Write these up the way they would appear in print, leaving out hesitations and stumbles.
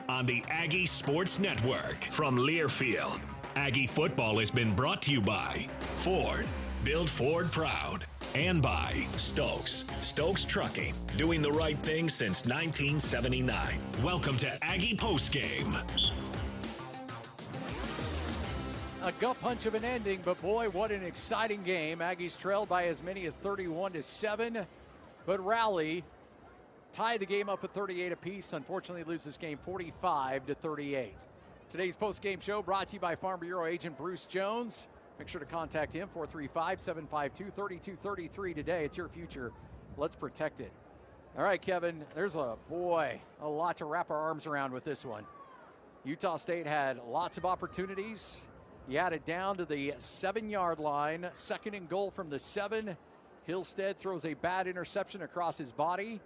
on the Aggie Sports Network from Learfield. Aggie football has been brought to you by Ford, build Ford proud, and by Stokes Trucking, doing the right thing since 1979. Welcome to Aggie Postgame. A gut punch of an ending, but boy, what an exciting game. Aggies trailed by as many as 31-7, but rally, tie the game up at 38 apiece. Unfortunately, lose this game 45-38. Today's post-game show brought to you by Farm Bureau agent Bruce Jones. Make sure to contact him, 435-752-3233 today. It's your future. Let's protect it. All right, Kevin, there's a lot to wrap our arms around with this one. Utah State had lots of opportunities. You had it down to the 7-yard line, 2nd and goal from the 7. Hillstead throws a bad interception across his body.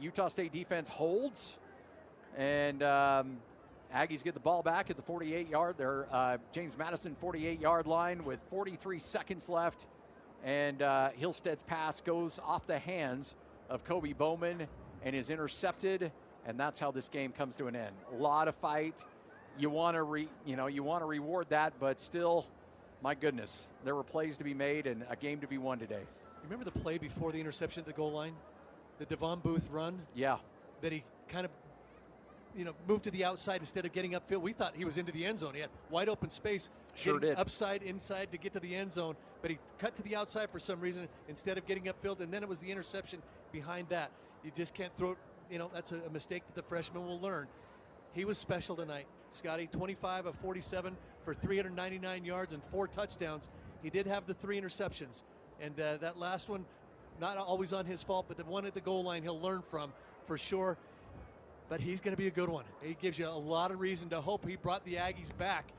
Utah State defense holds, and Aggies get the ball back at the 48-yard. Their James Madison 48-yard line with 43 seconds left, and Hillstead's pass goes off the hands of Kobe Bowman and is intercepted, and that's how this game comes to an end. A lot of fight. You want to reward that, but still, my goodness, there were plays to be made and a game to be won today. Remember the play before the interception at the goal line? The Devon Booth run? Yeah. That he kind of, moved to the outside instead of getting upfield. We thought he was into the end zone. He had wide open space. Sure did. Upside, inside to get to the end zone, but he cut to the outside for some reason instead of getting upfield, and then it was the interception behind that. You just can't throw it. That's a mistake that the freshman will learn. He was special tonight, Scotty. 25 of 47 for 399 yards and 4 touchdowns. He did have the 3 interceptions, and that last one, not always on his fault, but the one at the goal line he'll learn from for sure. But he's going to be a good one. He gives you a lot of reason to hope. He brought the Aggies back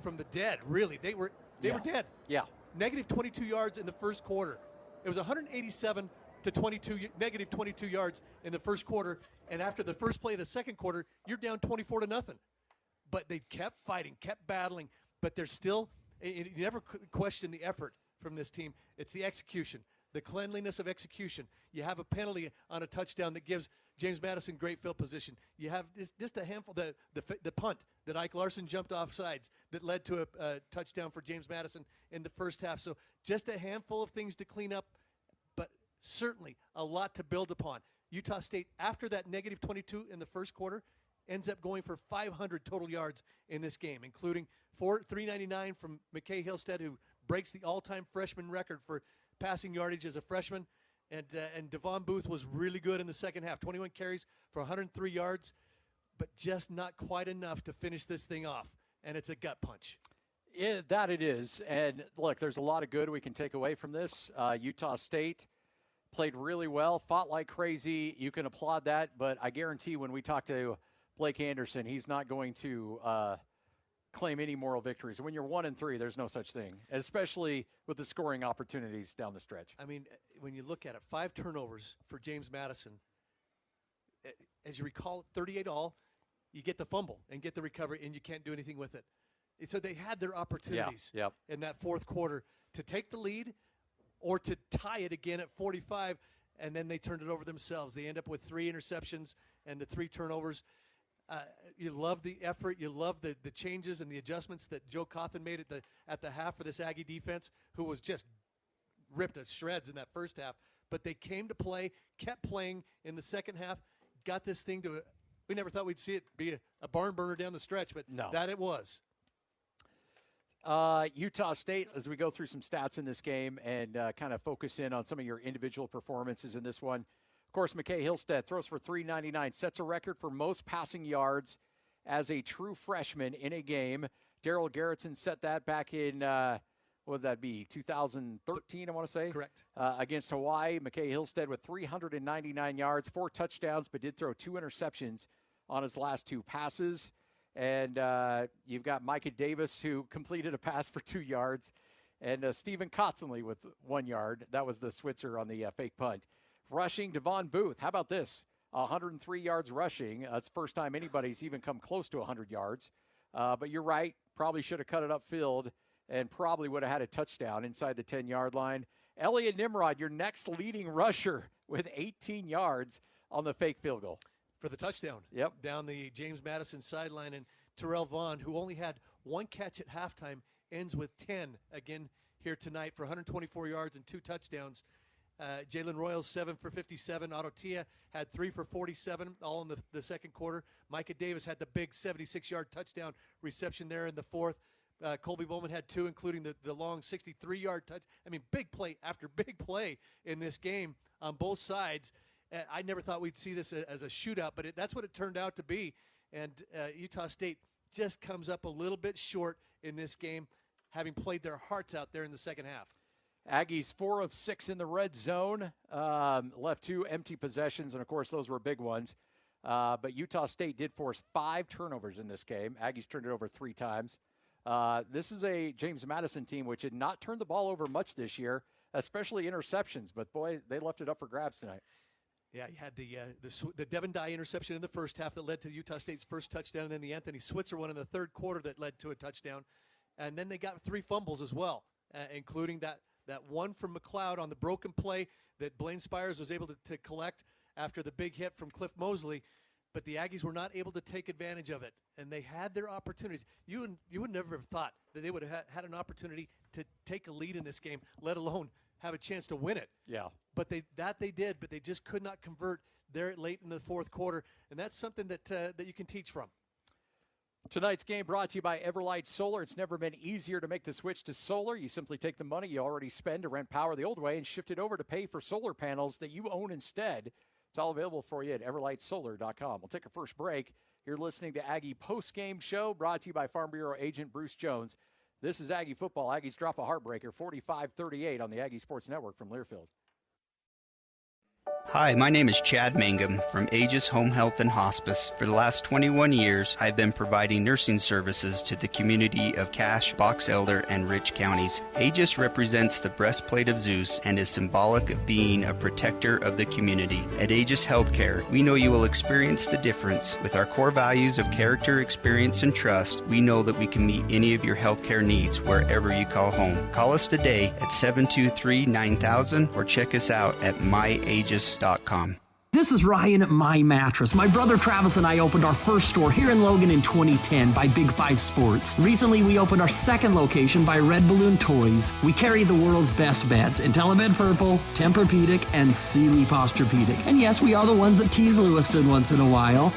from the dead, really. They were dead. Yeah. Negative 22 yards in the first quarter. It was 187 to negative 22 yards in the first quarter, and after the first play of the second quarter, you're down 24-0. But they kept fighting, kept battling, but there's still, you never question the effort from this team. It's the execution, the cleanliness of execution. You have a penalty on a touchdown that gives James Madison great field position. You have just a handful, the punt that Ike Larson jumped off sides that led to a touchdown for James Madison in the first half. So just a handful of things to clean up, but certainly a lot to build upon. Utah State, after that negative 22 in the first quarter, ends up going for 500 total yards in this game, including 399 from McKay Hillstead, who breaks the all-time freshman record for passing yardage as a freshman. And Devon Booth was really good in the second half. 21 carries for 103 yards, but just not quite enough to finish this thing off. And it's a gut punch. Yeah, that it is. And look, there's a lot of good we can take away from this. Utah State played really well, fought like crazy. You can applaud that, but I guarantee when we talk to Blake Anderson, he's not going to claim any moral victories. When you're 1-3, there's no such thing, especially with the scoring opportunities down the stretch. I mean, when you look at it, 5 turnovers for James Madison. As you recall, 38 all. You get the fumble and get the recovery, and you can't do anything with it. So they had their opportunities in that fourth quarter to take the lead or to tie it again at 45, and then they turned it over themselves. They end up with 3 interceptions and the 3 turnovers. You love the effort. You love the changes and the adjustments that Joe Cawthon made at the half for this Aggie defense, who was just ripped to shreds in that first half. But they came to play, kept playing in the second half, got this thing to – we never thought we'd see it be a barn burner down the stretch, but that it was. Utah State, as we go through some stats in this game and kind of focus in on some of your individual performances in this one. Of course, McKay Hillstead throws for 399, sets a record for most passing yards as a true freshman in a game. Darrell Garretson set that back in, what would that be, 2013, I want to say? Correct. Against Hawaii, McKay Hillstead with 399 yards, 4 touchdowns, but did throw 2 interceptions on his last 2 passes. And you've got Micah Davis, who completed a pass for 2 yards, and Stephen Kotzenle with 1 yard. That was the Switzer on the fake punt. Rushing, Devon Booth. How about this? 103 yards rushing. That's the first time anybody's even come close to 100 yards. But you're right. Probably should have cut it upfield and probably would have had a touchdown inside the 10-yard line. Elliot Nimrod, your next leading rusher with 18 yards on the fake field goal. for the touchdown. Yep. Down the James Madison sideline. And Terrell Vaughn, who only had one catch at halftime, ends with 10 again here tonight for 124 yards and 2 touchdowns. Jalen Royals, 7 for 57. Autotia had 3 for 47, all in the second quarter. Micah Davis had the big 76-yard touchdown reception there in the fourth. Colby Bowman had 2, including the long 63-yard touch. I mean, big play after big play in this game on both sides. I never thought we'd see this as a shootout, but that's what it turned out to be. And Utah State just comes up a little bit short in this game, having played their hearts out there in the second half. Aggies 4 of 6 in the red zone, left 2 empty possessions, and of course those were big ones. But Utah State did force 5 turnovers in this game. Aggies turned it over 3 times. This is a James Madison team which had not turned the ball over much this year, especially interceptions. But boy, they left it up for grabs tonight. Yeah, you had the Devin Dye interception in the first half that led to Utah State's first touchdown, and then the Anthony Switzer one in the third quarter that led to a touchdown. And then they got 3 fumbles as well, including that one from McLeod on the broken play that Blaine Spires was able to collect after the big hit from Cliff Mosley. But the Aggies were not able to take advantage of it, and they had their opportunities. You would never have thought that they would have had an opportunity to take a lead in this game, let alone have a chance to win it. Yeah. But they did, but they just could not convert there late in the fourth quarter, and that's something that you can teach from. Tonight's game brought to you by Everlight Solar. It's never been easier to make the switch to solar. You simply take the money you already spend to rent power the old way and shift it over to pay for solar panels that you own instead. It's all available for you at everlightsolar.com. We'll take a first break. You're listening to Aggie Post-Game Show, brought to you by Farm Bureau agent Bruce Jones. This is Aggie Football. Aggies drop a heartbreaker, 45-38 on the Aggie Sports Network from Learfield. Hi, my name is Chad Mangum from Aggies Home Health and Hospice. For the last 21 years, I've been providing nursing services to the community of Cache, Box Elder, and Rich counties. Aggies represents the breastplate of Zeus and is symbolic of being a protector of the community. At Aggies Healthcare, we know you will experience the difference. With our core values of character, experience, and trust, we know that we can meet any of your healthcare needs wherever you call home. Call us today at 723-9000 or check us out at myagis.com. This is Ryan at My Mattress. My brother Travis and I opened our first store here in Logan in 2010 by Big 5 Sports. Recently, we opened our second location by Red Balloon Toys. We carry the world's best beds, IntelliBed Purple, Tempur-Pedic, and Sealy Posturepedic. And yes, we are the ones that tease Lewiston once in a while.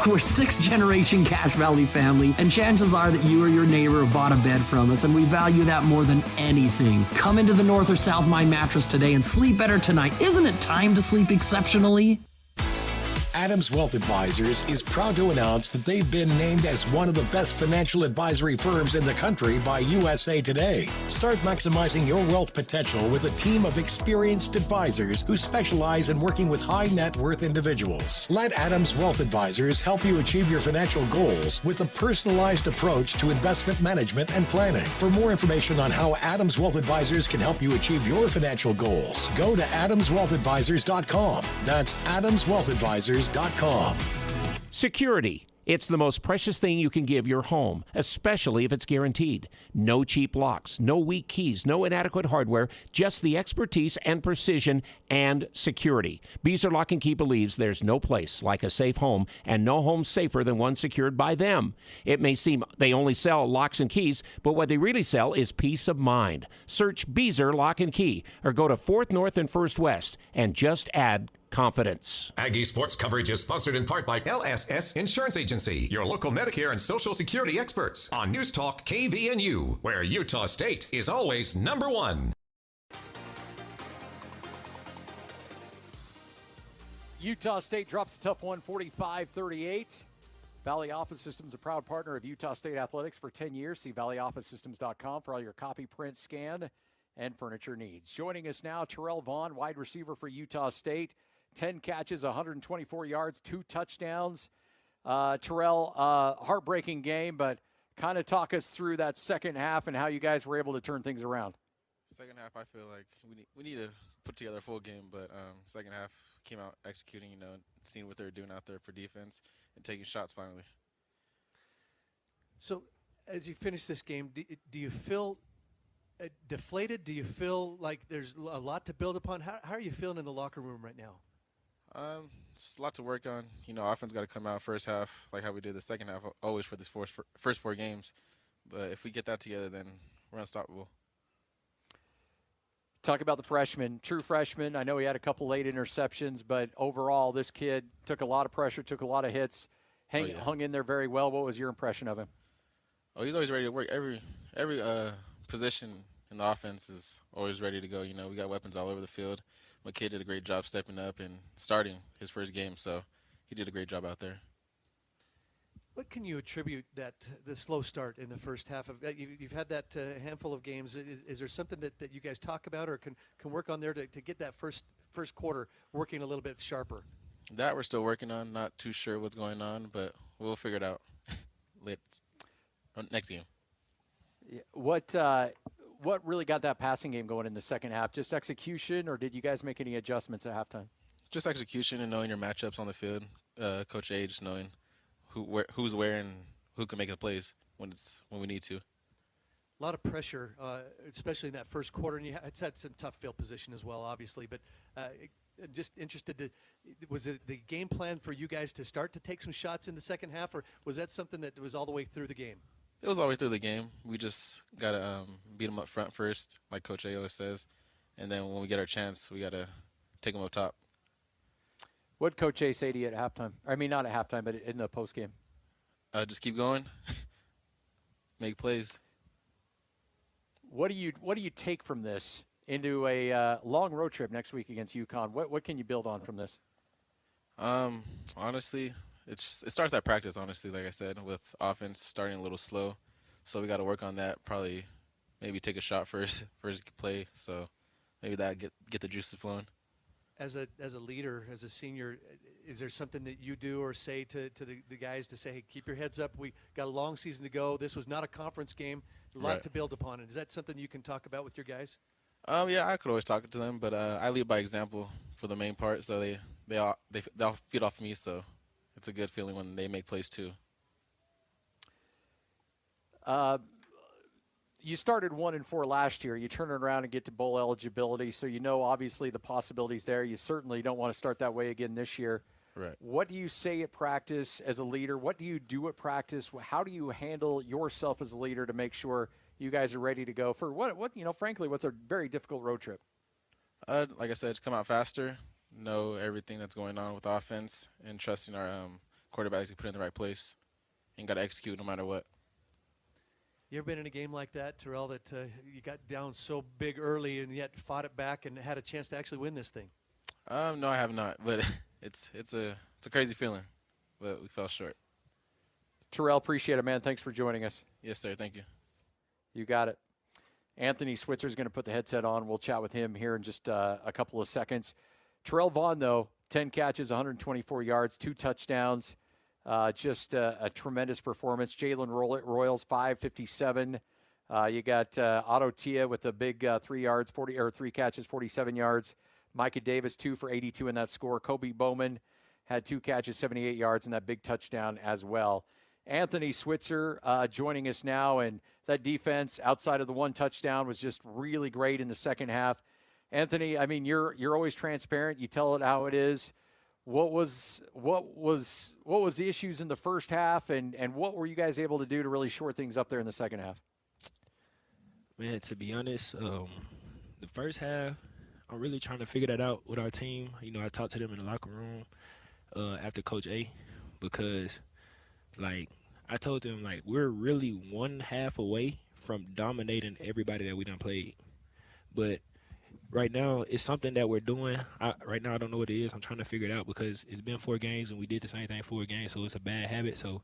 We're 6th-generation Cache Valley family, and chances are that you or your neighbor have bought a bed from us, and we value that more than anything. Come into the North or South My Mattress today and sleep better tonight. Isn't it time to sleep exceptionally? Adams Wealth Advisors is proud to announce that they've been named as one of the best financial advisory firms in the country by USA Today. Start maximizing your wealth potential with a team of experienced advisors who specialize in working with high net worth individuals. Let Adams Wealth Advisors help you achieve your financial goals with a personalized approach to investment management and planning. For more information on how Adams Wealth Advisors can help you achieve your financial goals, go to adamswealthadvisors.com. That's adamswealthadvisors.com. Security. It's the most precious thing you can give your home, especially if it's guaranteed. No cheap locks, no weak keys, no inadequate hardware, just the expertise and precision and security. Beezer Lock and Key believes there's no place like a safe home and no home safer than one secured by them. It may seem they only sell locks and keys, but what they really sell is peace of mind. Search Beezer Lock and Key or go to 4th North and 1st West and just add confidence. Aggie Sports coverage is sponsored in part by LSS Insurance Agency, your local Medicare and Social Security experts on News Talk KVNU, where Utah State is always number one. Utah State drops a tough one, 45-38. Valley Office Systems, a proud partner of Utah State Athletics for 10 years. See valleyofficesystems.com for all your copy, print, scan, and furniture needs. Joining us now, Terrell Vaughn, wide receiver for Utah State. 10 catches, 124 yards, 2 touchdowns. Terrell, heartbreaking game, but kind of talk us through that second half and how you guys were able to turn things around. Second half, I feel like we need to put together a full game, but second half came out executing, seeing what they were doing out there for defense and taking shots finally. So as you finish this game, do you feel deflated? Do you feel like there's a lot to build upon? How are you feeling in the locker room right now? it's a lot to work on. You know, offense got to come out first half like how we did the second half, always for this first 4 games. But if we get that together, then we're unstoppable. Talk about the freshman, true freshman. I know he had a couple late interceptions, but overall, this kid took a lot of pressure, took a lot of hits, hung in there very well. What was your impression of him? Oh, he's always ready to work. Every position in the offense is always ready to go. You know, we got weapons all over the field. My kid did a great job stepping up and starting his first game, so he did a great job out there. What can you attribute the slow start in the first half of? You've had that handful of games. Is there something that you guys talk about or can work on there to get that first quarter working a little bit sharper? That we're still working on. Not too sure what's going on, but we'll figure it out next game. Yeah. What really got that passing game going in the second half? Just execution, or did you guys make any adjustments at halftime? Just execution and knowing your matchups on the field. Coach A just knowing who's where and who can make the plays when we need to. A lot of pressure, especially in that first quarter, and it's had some tough field position as well, obviously. But just interested was it the game plan for you guys to start to take some shots in the second half, or was that something that was all the way through the game? It was all the way through the game. We just gotta beat them up front first, like Coach A always says, and then when we get our chance, we gotta take them up top. What did Coach A say to you at halftime? I mean, not at halftime, but in the post game. Just keep going, make plays. What do you take from this into a long road trip next week against UConn? What can you build on from this? Honestly, it starts at practice. Honestly, like I said, with offense starting a little slow, so we got to work on that. Probably, maybe take a shot first play. So maybe that get the juices flowing. As a leader, as a senior, is there something that you do or say to the guys to say, hey, keep your heads up? We got a long season to go. This was not a conference game. A lot to build upon it. Is that something you can talk about with your guys? Yeah, I could always talk to them, but I lead by example for the main part. So they'll feed off me. So it's a good feeling when they make plays too. You started 1-4 last year. You turn it around and get to bowl eligibility, so you know obviously the possibilities there. You certainly don't want to start that way again this year. Right. What do you say at practice as a leader? What do you do at practice? How do you handle yourself as a leader to make sure you guys are ready to go for frankly, what's a very difficult road trip? Like I said, come out faster, know everything that's going on with offense, and trusting our quarterbacks to put in the right place, and got to execute no matter what. You ever been in a game like that, Terrell, that you got down so big early and yet fought it back and had a chance to actually win this thing? No, I have not, but it's a crazy feeling, but we fell short. Terrell, appreciate it, man. Thanks for joining us. Yes, sir. Thank you. You got it. Anthony Switzer is going to put the headset on. We'll chat with him here in just a couple of seconds. Terrell Vaughn, though, 10 catches, 124 yards, 2 touchdowns. Just a tremendous performance. Jalen Royals, 557. You got Otto Tia with a big 3 catches, 47 yards. Micah Davis, 2 for 82 in that score. Kobe Bowman had 2 catches, 78 yards, and that big touchdown as well. Anthony Switzer joining us now, and that defense outside of the 1 touchdown was just really great in the second half. Anthony, I mean, you're always transparent. You tell it how it is. What was the issues in the first half, and what were you guys able to do to really shore things up there in the second half? Man, to be honest, the first half, I'm really trying to figure that out with our team. You know, I talked to them in the locker room after Coach A, because, like, I told them, like, we're really 1 half away from dominating everybody that we done played. But right now, it's something that we're doing. Right now, I don't know what it is. I'm trying to figure it out because it's been 4 games and we did the same thing 4 games, so it's a bad habit. So,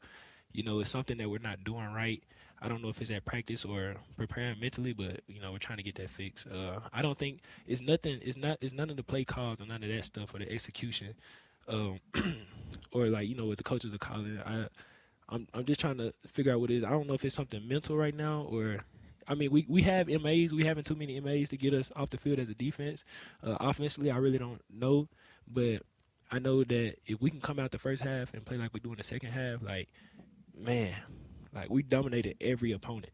you know, it's something that we're not doing right. I don't know if it's at practice or preparing mentally, but, you know, we're trying to get that fixed. I don't think it's nothing. It's none of the play calls or none of that stuff or the execution, or, like, you know, what the coaches are calling. I'm just trying to figure out what it is. I don't know if it's something mental right now or. I mean, we have MAs. We haven't too many MAs to get us off the field as a defense. Offensively, I really don't know. But I know that if we can come out the first half and play like we do in the second half, like, man, like, we dominated every opponent.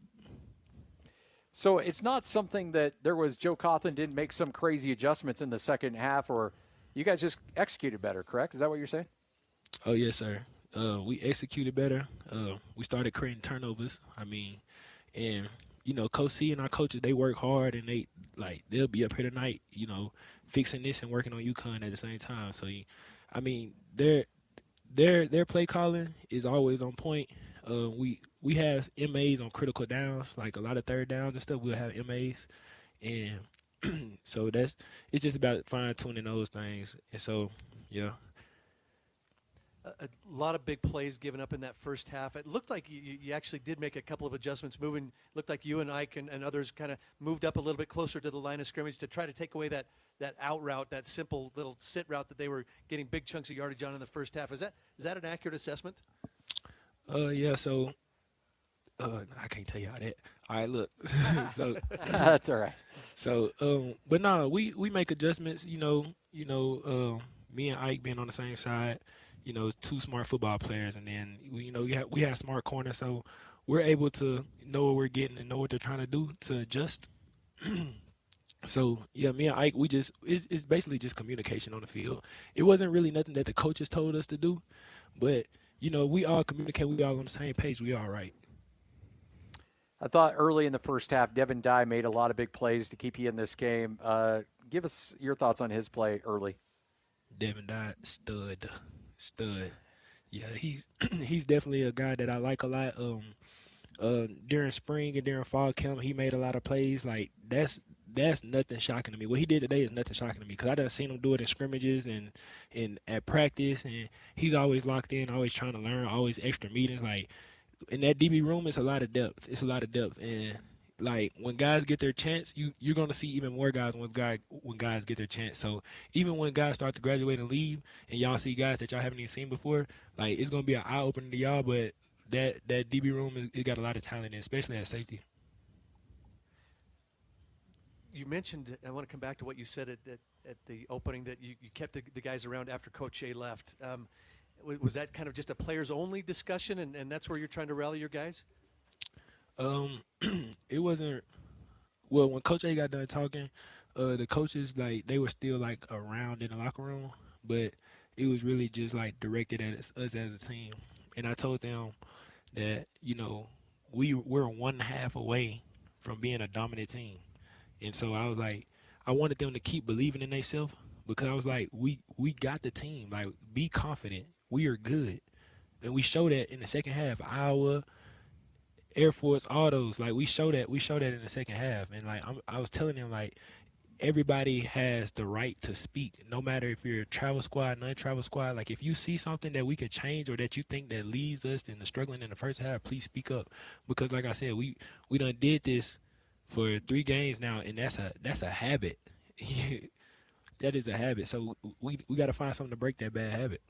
So it's not something that there was Joe Coughlin didn't make some crazy adjustments in the second half, or You guys just executed better, correct? Is that what you're saying? Oh, yes, sir. We executed better. We started creating turnovers. And, Coach C and our coaches, they work hard, and they'll be up here tonight, fixing this and working on UConn at the same time. So, their play calling is always on point. We have MAs on critical downs, like a lot of third downs and stuff. We'll have MAs, and so it's just about fine-tuning those things. And so, yeah. A lot of big plays given up in that first half. It looked like you actually did make a couple of adjustments moving. Looked like you and Ike and others kind of moved up a little bit closer to the line of scrimmage to try to take away that out route, that simple little sit route that they were getting big chunks of yardage on in the first half. Is that an accurate assessment? Yeah, so I can't tell y'all that. All right, look. So that's all right. So, but no, we make adjustments. Me and Ike being on the same side. Two smart football players, and then we have smart corners, so we're able to know what we're getting and know what they're trying to do to adjust. So yeah, me and Ike, it's basically just communication on the field. It wasn't really nothing that the coaches told us to do, but we all communicate. We all on the same page. We all right. I thought early in the first half, Devin Dye made a lot of big plays to keep you in this game. Give us your thoughts on his play early. Devin Dye, stud. Yeah, he's definitely a guy that I like a lot. During spring and during fall camp, he made a lot of plays. Like that's nothing shocking to me. What he did today is nothing shocking to me because I done seen him do it in scrimmages and at practice, and he's always locked in, always trying to learn, always extra meetings. Like in that DB room, it's a lot of depth. And like when guys get their chance, you're gonna see even more guys when guys get their chance. So even when guys start to graduate and leave, and y'all see guys that y'all haven't even seen before, like it's gonna be an eye opener to y'all. But that DB room, it got a lot of talent, in, especially at safety. You mentioned, I want to come back to what you said at the opening, that you kept the guys around after Coach A left. Was that kind of just a players-only discussion, and that's where you're trying to rally your guys? It wasn't. Well, when Coach A got done talking, the coaches they were still around in the locker room, but it was really just directed at us as a team. And I told them that we're 1.5 away from being a dominant team, and so I was I wanted them to keep believing in themselves because I was we got the team. Be confident. We are good, and we showed that in the second half. Iowa, Air Force, all those, we showed that in the second half. And I was telling them everybody has the right to speak, no matter if you're a travel squad, non-travel squad. If you see something that we could change or that you think that leads us in the struggling in the first half, please speak up. Because like I said, we done did this for 3 games now, and that's a habit. That is a habit. So we got to find something to break that bad habit.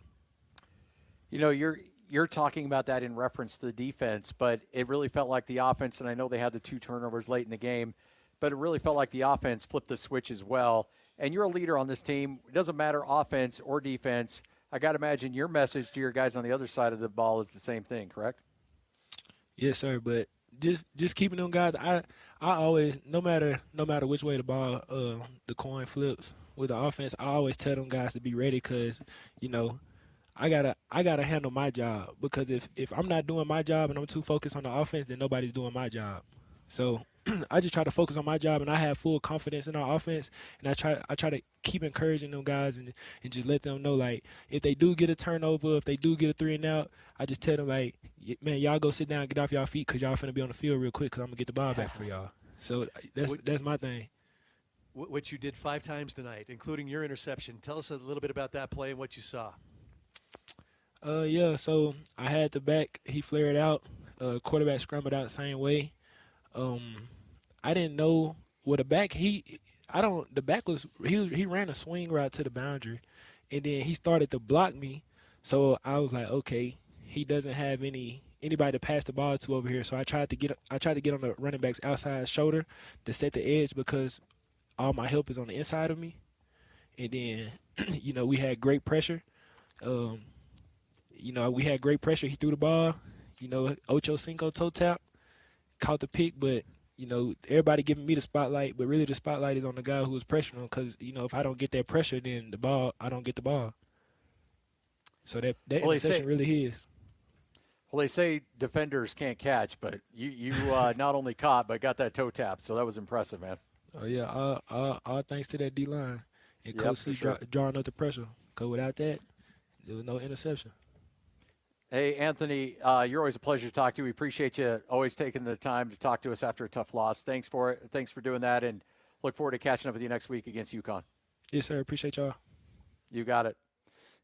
You're talking about that in reference to the defense, but it really felt like the offense, and I know they had the 2 turnovers late in the game, but it really felt like the offense flipped the switch as well. And you're a leader on this team. It doesn't matter offense or defense. I got to imagine your message to your guys on the other side of the ball is the same thing, correct? Yes, sir, but just keeping them guys, I always, no matter which way the ball, the coin flips with the offense, I always tell them guys to be ready because, I gotta handle my job, because if I'm not doing my job and I'm too focused on the offense, then nobody's doing my job. So I just try to focus on my job, and I have full confidence in our offense, and I try to keep encouraging them guys and just let them know if they do get a turnover, if they do get a 3 and out, I just tell them man, y'all go sit down and get off y'all feet because y'all finna be on the field real quick because I'm gonna get the ball back for y'all. So that's my thing. Which you did 5 times tonight, including your interception. Tell us a little bit about that play and what you saw. Yeah, so I had the back. He flared out. Quarterback scrambled out the same way. I didn't know what the back. He ran a swing route to the boundary, and then he started to block me. So I was like, okay, he doesn't have anybody to pass the ball to over here. So I tried to get on the running back's outside shoulder to set the edge because all my help is on the inside of me. And then we had great pressure. We had great pressure. He threw the ball, Ocho Cinco toe tap, caught the pick, but, everybody giving me the spotlight, but really the spotlight is on the guy who was pressuring because, if I don't get that pressure, then I don't get the ball. So that interception really is. Well, they say defenders can't catch, but you not only caught, but got that toe tap. So that was impressive, man. Oh, yeah. All thanks to that D-line and Coach C drawing up the pressure. Because without that, there was no interception. Hey, Anthony, you're always a pleasure to talk to. We appreciate you always taking the time to talk to us after a tough loss. Thanks for it. Thanks for doing that, and look forward to catching up with you next week against UConn. Yes, sir. Appreciate y'all. You got it.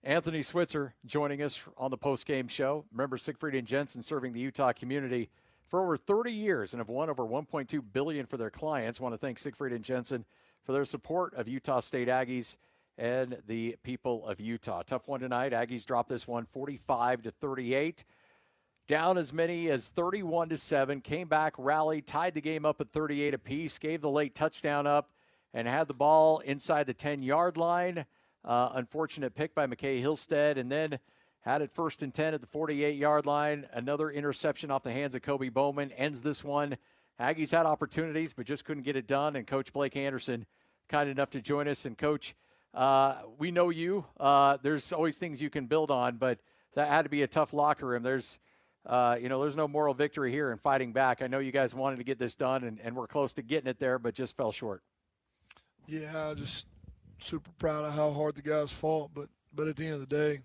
Anthony Switzer joining us on the post-game show. Remember, Siegfried and Jensen serving the Utah community for over 30 years and have won over $1.2 billion for their clients. I want to thank Siegfried and Jensen for their support of Utah State Aggies and the people of Utah. Tough one tonight. Aggies dropped this one 45-38. Down as many as 31-7. Came back, rallied, tied the game up at 38 apiece, gave the late touchdown up, and had the ball inside the 10-yard line. Unfortunate pick by McKay Hillstead, and then had it 1st and 10 at the 48-yard line. Another interception off the hands of Kobe Bowman ends this one. Aggies had opportunities, but just couldn't get it done, and Coach Blake Anderson kind enough to join us. And, Coach, we know you. There's always things you can build on, but that had to be a tough locker room. There's no moral victory here in fighting back. I know you guys wanted to get this done, and we're close to getting it there, but just fell short. Yeah, just super proud of how hard the guys fought, but at the end of the day,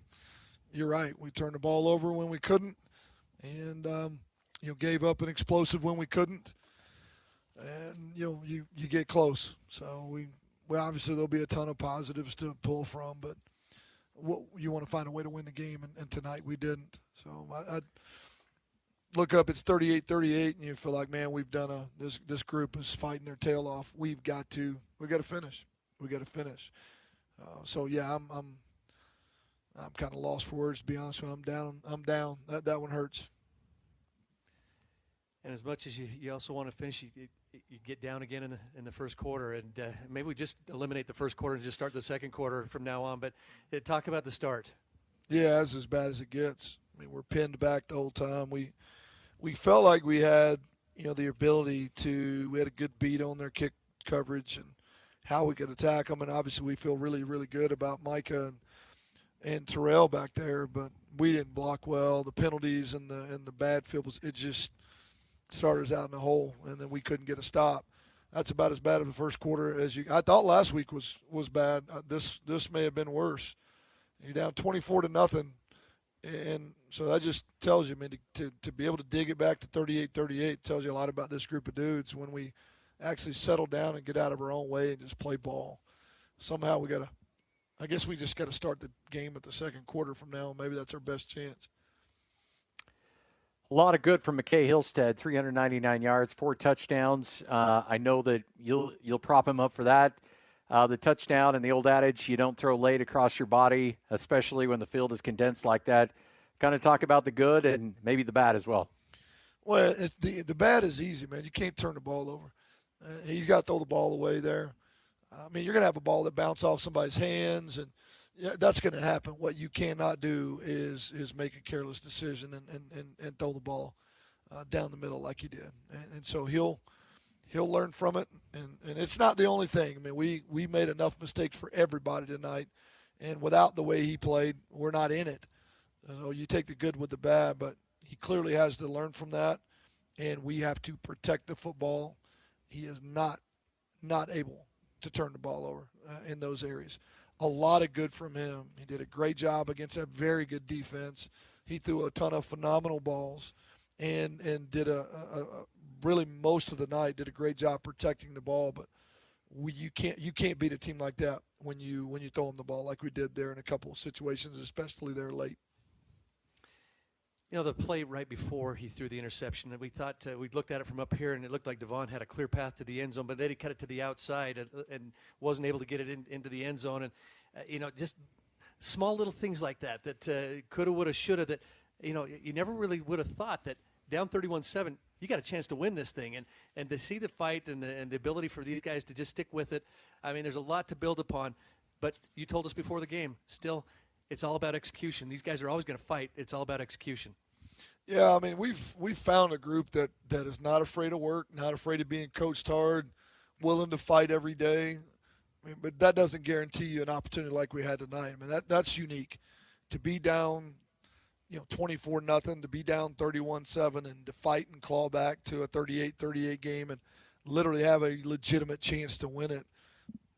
you're right. We turned the ball over when we couldn't, and gave up an explosive when we couldn't, and you get close. So we obviously there'll be a ton of positives to pull from, but you want to find a way to win the game, and tonight we didn't. So I look up, it's 38-38, and you feel like, man, we've done this group is fighting their tail off. We've got to finish. We got to finish. So yeah, I'm kind of lost for words, to be honest with you. I'm down. That one hurts. And as much as you also want to finish, you get down again in the first quarter, and maybe we just eliminate the first quarter and just start the second quarter from now on. But talk about the start. Yeah, it's as bad as it gets. I mean, we're pinned back the whole time. We felt like we had the ability to. We had a good beat on their kick coverage and how we could attack them, and obviously we feel really, really good about Micah and Terrell back there, but we didn't block well. The penalties and the bad field it just started us out in the hole, and then we couldn't get a stop. That's about as bad of the first quarter as I thought last week was bad. This may have been worse. You're down 24-0, and so that just tells you, I mean, to be able to dig it back to 38-38 tells you a lot about this group of dudes when we actually settle down and get out of our own way and just play ball. Somehow I guess we just got to start the game at the second quarter from now. Maybe that's our best chance. A lot of good from McKay Hillstead, 399 yards, 4 touchdowns. I know that you'll prop him up for that. The touchdown and the old adage, you don't throw late across your body, especially when the field is condensed like that. Kind of talk about the good and maybe the bad as well. Well, the bad is easy, man. You can't turn the ball over. He's got to throw the ball away there. I mean, you're going to have a ball that bounces off somebody's hands, and that's going to happen. What you cannot do is make a careless decision and throw the ball down the middle like he did. And so he'll learn from it, and it's not the only thing. I mean, we made enough mistakes for everybody tonight, and without the way he played, we're not in it. So you take the good with the bad, but he clearly has to learn from that, and we have to protect the football. He is not able to turn the ball over in those areas. A lot of good from him. He did a great job against a very good defense. He threw a ton of phenomenal balls and did really most of the night did a great job protecting the ball. But you can't beat a team like that when you throw them the ball like we did there in a couple of situations, especially there late. The play right before he threw the interception, and we thought we looked at it from up here, and it looked like Devon had a clear path to the end zone, but then he cut it to the outside and wasn't able to get it into the end zone. And just small little things like that coulda, woulda, shoulda. That you never really would have thought that down 31-7, you got a chance to win this thing, and to see the fight and the ability for these guys to just stick with it. I mean, there's a lot to build upon, but you told us before the game, still. It's all about execution. These guys are always going to fight. It's all about execution. Yeah, I mean, we've found a group that is not afraid of work, not afraid of being coached hard, willing to fight every day. I mean, but that doesn't guarantee you an opportunity like we had tonight. I mean, that's unique. To be down, 24-0, to be down 31-7, and to fight and claw back to a 38-38 game and literally have a legitimate chance to win it.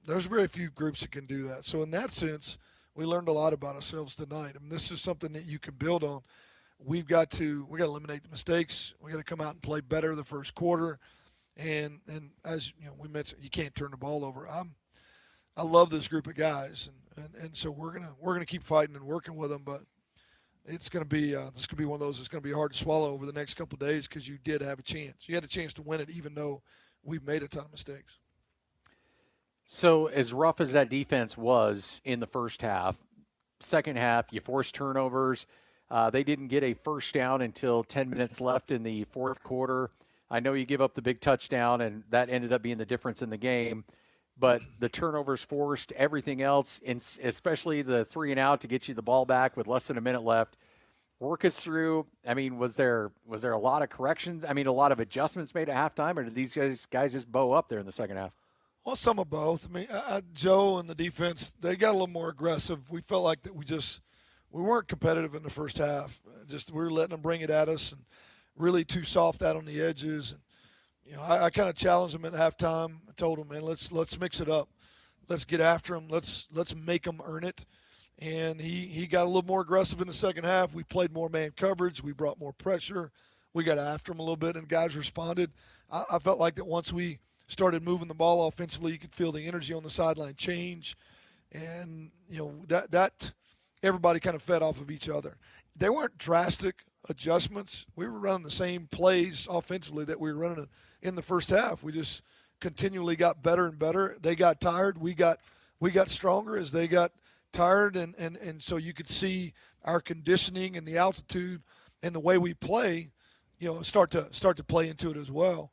There's very few groups that can do that. So in that sense, we learned a lot about ourselves tonight. I mean, this is something that you can build on. We got to eliminate the mistakes. We got to come out and play better the first quarter. And as we mentioned, you can't turn the ball over. I love this group of guys, and so we're gonna keep fighting and working with them. But it's gonna be this could be one of those that's gonna be hard to swallow over the next couple of days because you did have a chance. You had a chance to win it, even though we've made a ton of mistakes. So as rough as that defense was in the first half, second half you forced turnovers. They didn't get a first down until 10 minutes left in the fourth quarter. I know you give up the big touchdown, and that ended up being the difference in the game. But the turnovers forced, everything else, especially the 3-and-out to get you the ball back with less than a minute left. Work us through. I mean, was there a lot of corrections? I mean, a lot of adjustments made at halftime, or did these guys just bow up there in the second half? Well, some of both. I mean, Joe and the defense, they got a little more aggressive. We felt like that we weren't competitive in the first half. Just we were letting them bring it at us and really too soft out on the edges. And I kind of challenged them at halftime. I told them, man, let's mix it up. Let's get after them. Let's make them earn it. And he got a little more aggressive in the second half. We played more man coverage. We brought more pressure. We got after them a little bit, and guys responded. I felt like that once we started moving the ball offensively, you could feel the energy on the sideline change. And, that everybody kind of fed off of each other. They weren't drastic adjustments. We were running the same plays offensively that we were running in the first half. We just continually got better and better. They got tired. We got stronger as they got tired, and so you could see our conditioning and the altitude and the way we play, start to play into it as well.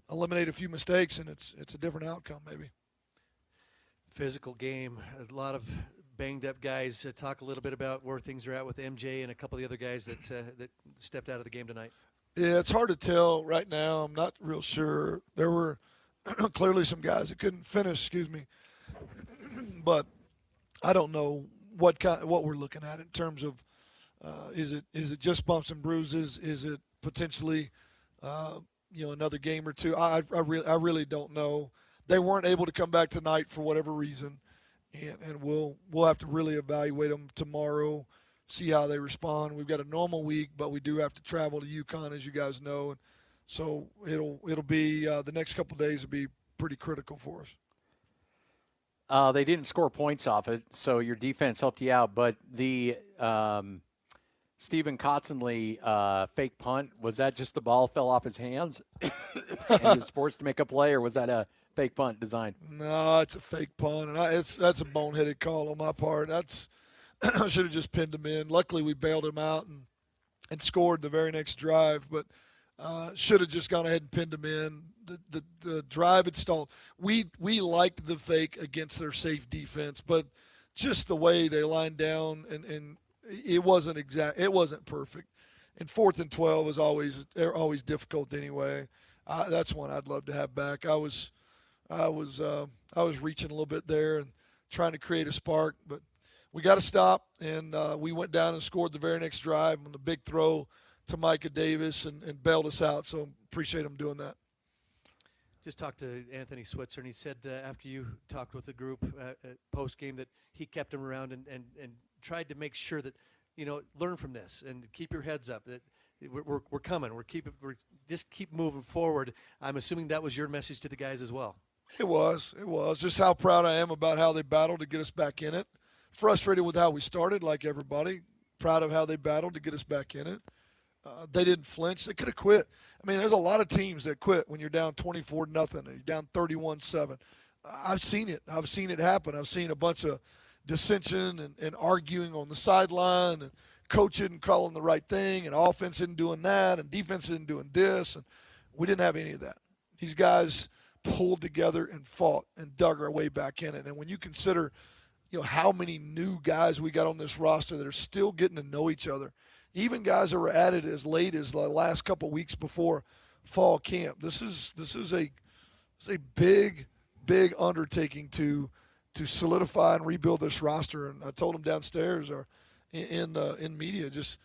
Eliminate a few mistakes, and it's a different outcome maybe. Physical game, a lot of banged up guys. Talk a little bit about where things are at with MJ and a couple of the other guys that stepped out of the game tonight. Yeah, it's hard to tell right now. I'm not real sure. There were clearly some guys that couldn't finish, but I don't know what we're looking at in terms of is it just bumps and bruises? Is it potentially another game or two? I really don't know. They weren't able to come back tonight for whatever reason. And we'll have to really evaluate them tomorrow, see how they respond. We've got a normal week, but we do have to travel to UConn, as you guys know, and so it'll be the next couple of days will be pretty critical for us. They didn't score points off it, so your defense helped you out. But the Stephen Cotsenley fake punt, was that just the ball fell off his hands and he was forced to make a play, or was that a fake punt design? No, it's a fake punt, and that's a boneheaded call on my part. I should have just pinned him in. Luckily, we bailed him out and scored the very next drive, but should have just gone ahead and pinned him in. The drive had stalled. We liked the fake against their safe defense, but just the way they lined down and it wasn't exact. It wasn't perfect. And 4th and 12 is always difficult anyway. That's one I'd love to have back. I was reaching a little bit there and trying to create a spark, but we got to stop. And we went down and scored the very next drive on the big throw to Micah Davis and bailed us out. So appreciate him doing that. Just talked to Anthony Switzer, and he said after you talked with the group post game that he kept him around and tried to make sure that learn from this and keep your heads up. That we're coming. We're just keep moving forward. I'm assuming that was your message to the guys as well. It was just how proud I am about how they battled to get us back in it. Frustrated with how we started, like everybody. Proud of how they battled to get us back in it. They didn't flinch. They could have quit. I mean, there's a lot of teams that quit when you're down 24-0 and you're down 31-7. I've seen it. I've seen it happen. I've seen a bunch of dissension and arguing on the sideline, and coach isn't calling the right thing, and offense isn't doing that, and defense isn't doing this. And we didn't have any of that. These guys pulled together and fought and dug our way back in it. And when you consider, how many new guys we got on this roster that are still getting to know each other, even guys that were added as late as the last couple weeks before fall camp. This is a big undertaking to solidify and rebuild this roster. And I told them downstairs or in media, this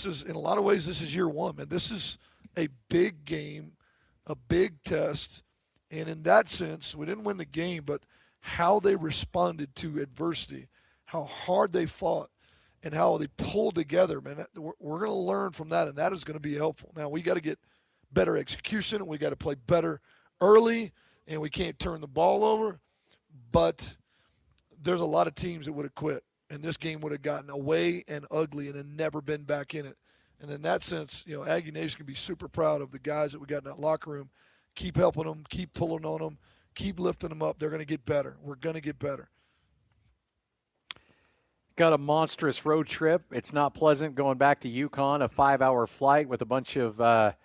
is, in a lot of ways, this is year one, man. This is a big game, a big test. And in that sense, we didn't win the game, but how they responded to adversity, how hard they fought, and how they pulled together, man. We're going to learn from that, and that is going to be helpful. Now, we got to get better execution, and we got to play better early, and we can't turn the ball over. But there's a lot of teams that would have quit, and this game would have gotten away and ugly and had never been back in it. And in that sense, Aggie Nation can be super proud of the guys that we got in that locker room. Keep helping them, keep pulling on them, keep lifting them up. They're going to get better. We're going to get better. Got a monstrous road trip. It's not pleasant going back to UConn, a 5-hour flight with a bunch of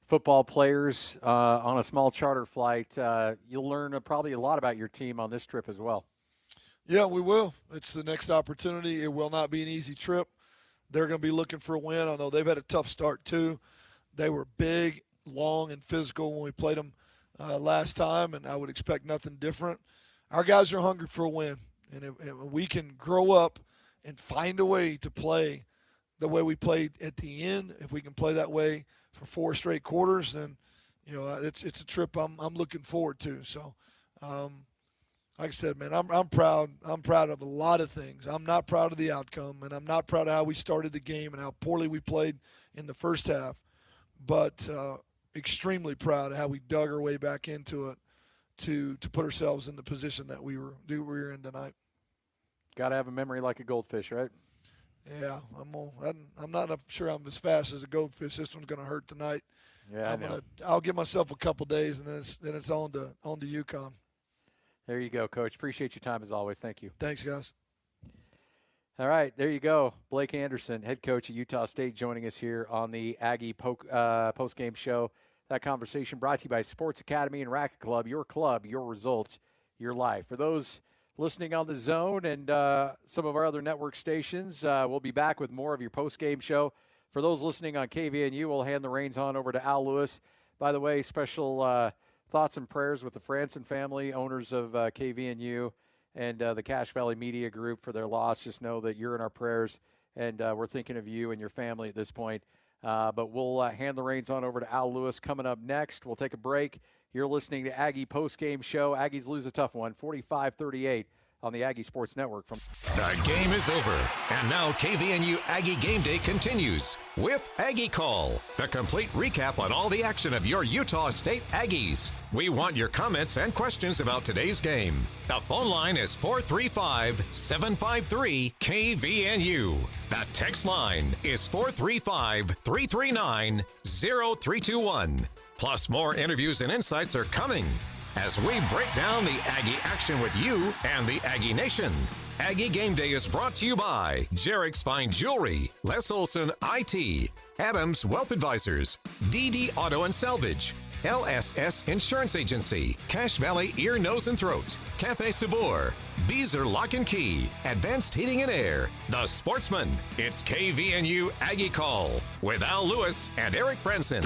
football players on a small charter flight. You'll learn probably a lot about your team on this trip as well. Yeah, we will. It's the next opportunity. It will not be an easy trip. They're going to be looking for a win. I know they've had a tough start too. They were big, long, and physical when we played them last time, and I would expect nothing different. Our guys are hungry for a win, and if we can grow up and find a way to play the way we played at the end, if we can play that way for 4 straight quarters, then it's a trip I'm looking forward to. So, like I said, man, I'm proud. I'm proud of a lot of things. I'm not proud of the outcome, and I'm not proud of how we started the game and how poorly we played in the first half, but extremely proud of how we dug our way back into it to put ourselves in the position that we were in tonight. Got to have a memory like a goldfish, right? Yeah, I'm not sure I'm as fast as a goldfish. This one's going to hurt tonight. Yeah, I'll give myself a couple days, and then it's on to UConn. There you go, Coach. Appreciate your time as always. Thank you. Thanks, guys. All right, there you go. Blake Anderson, head coach at Utah State, joining us here on the Aggie post-game show. That conversation brought to you by Sports Academy and Racket Club, your results, your life. For those listening on The Zone and some of our other network stations, we'll be back with more of your post-game show. For those listening on KVNU, we'll hand the reins on over to Al Lewis. By the way, special thoughts and prayers with the Franson family, owners of KVNU and the Cache Valley Media Group for their loss. Just know that you're in our prayers, and we're thinking of you and your family at this point. But we'll hand the reins on over to Al Lewis coming up next. We'll take a break. You're listening to Aggie Postgame Show. Aggies lose a tough one, 45-38 on the Aggie Sports Network. The game is over, and now KVNU Aggie Game Day continues with Aggie Call, the complete recap on all the action of your Utah State Aggies. We want your comments and questions about today's game. The phone line is 435-753-KVNU. The text line is 435-339-0321. Plus, more interviews and insights are coming as we break down the Aggie action with you and the Aggie Nation. Aggie Game Day is brought to you by Jarek's Fine Jewelry, Les Olson IT, Adams Wealth Advisors, DD Auto and Salvage, LSS Insurance Agency, Cache Valley Ear, Nose and Throat, Cafe Sabor, Beezer Lock and Key, Advanced Heating and Air, The Sportsman. It's KVNU Aggie Call with Al Lewis and Eric Franson.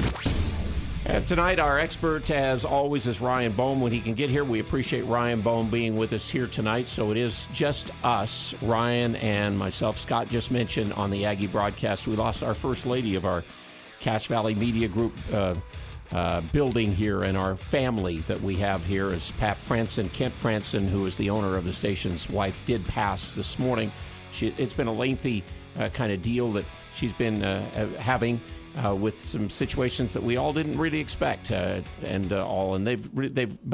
And tonight, our expert, as always, is Ryan Bohm. When he can get here, we appreciate Ryan Bohm being with us here tonight. So it is just us, Ryan and myself. Scott just mentioned on the Aggie broadcast, we lost our first lady of our Cache Valley Media Group building here, and our family that we have here is Pat Franson. Kent Franson, who is the owner of the station's wife, did pass this morning. It's been a lengthy kind of deal that she's been having with some situations that we all didn't really expect, but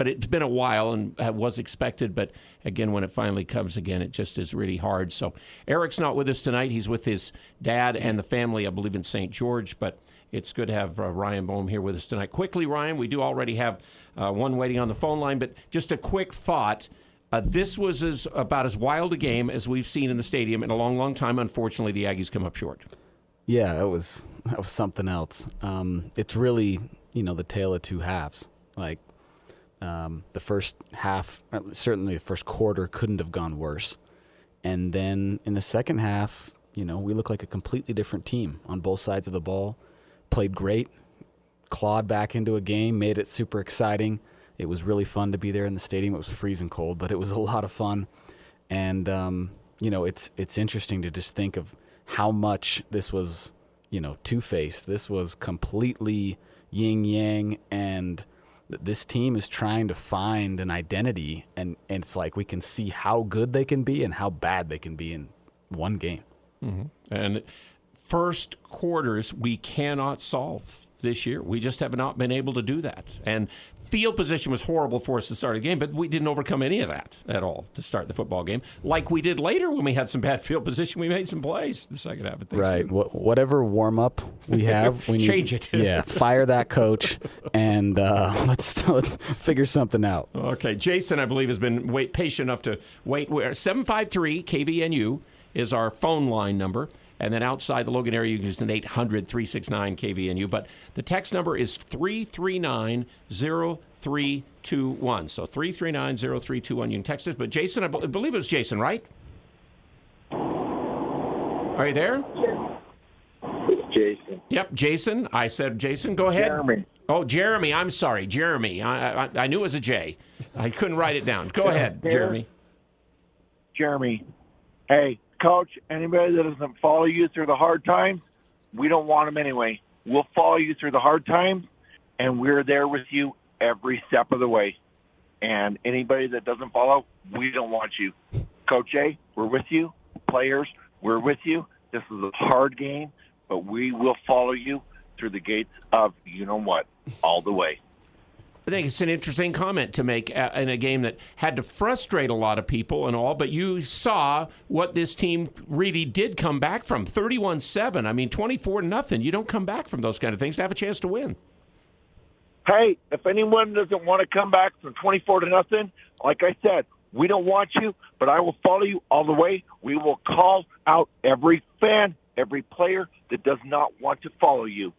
it's been a while and was expected. But again, when it finally comes again, it just is really hard. So Eric's not with us tonight. He's with his dad and the family, I believe, in St. George. But it's good to have Ryan Bohm here with us tonight. Quickly, Ryan, we do already have one waiting on the phone line, but just a quick thought. This was about as wild a game as we've seen in the stadium in a long, long time. Unfortunately, the Aggies come up short. Yeah, that was something else. It's really, the tale of two halves. Like, the first half, certainly the first quarter couldn't have gone worse. And then in the second half, we look like a completely different team on both sides of the ball. Played great, clawed back into a game, made it super exciting. It was really fun to be there in the stadium. It was freezing cold, but it was a lot of fun. And, it's interesting to just think of how much this was, two-faced. This was completely yin-yang, and this team is trying to find an identity, and it's like we can see how good they can be and how bad they can be in one game. Mm-hmm. And first quarters we cannot solve this year. We just have not been able to do that. And field position was horrible for us to start a game, but we didn't overcome any of that at all to start the football game. Like we did later when we had some bad field position, we made some plays the second half of things. Right. Whatever warm-up we have, we need change it. Yeah, fire that coach, and let's figure something out. Okay. Jason, I believe, has been patient enough to wait. 753-KVNU is our phone line number. And then outside the Logan area, you can use an 800-369-KVNU. But the text number is 339-0321. So 339-0321. You can text us. But Jason, I believe it was Jason, right? Are you there? It's Jason. Yep, Jason. I said Jason. Go ahead. Jeremy. Oh, Jeremy. I'm sorry. Jeremy. I knew it was a J. I couldn't write it down. Go ahead, Jeremy. Jeremy. Hey. Coach, anybody that doesn't follow you through the hard times, we don't want them anyway. We'll follow you through the hard times, and we're there with you every step of the way. And anybody that doesn't follow, we don't want you. Coach A, we're with you. Players, we're with you. This is a hard game, but we will follow you through the gates of you-know-what all the way. I think it's an interesting comment to make in a game that had to frustrate a lot of people and all, but you saw what this team really did come back from. 31-7. I mean, 24-0. You don't come back from those kind of things to have a chance to win. Hey, if anyone doesn't want to come back from 24-0, like I said, we don't want you, but I will follow you all the way. We will call out every fan, every player that does not want to follow you.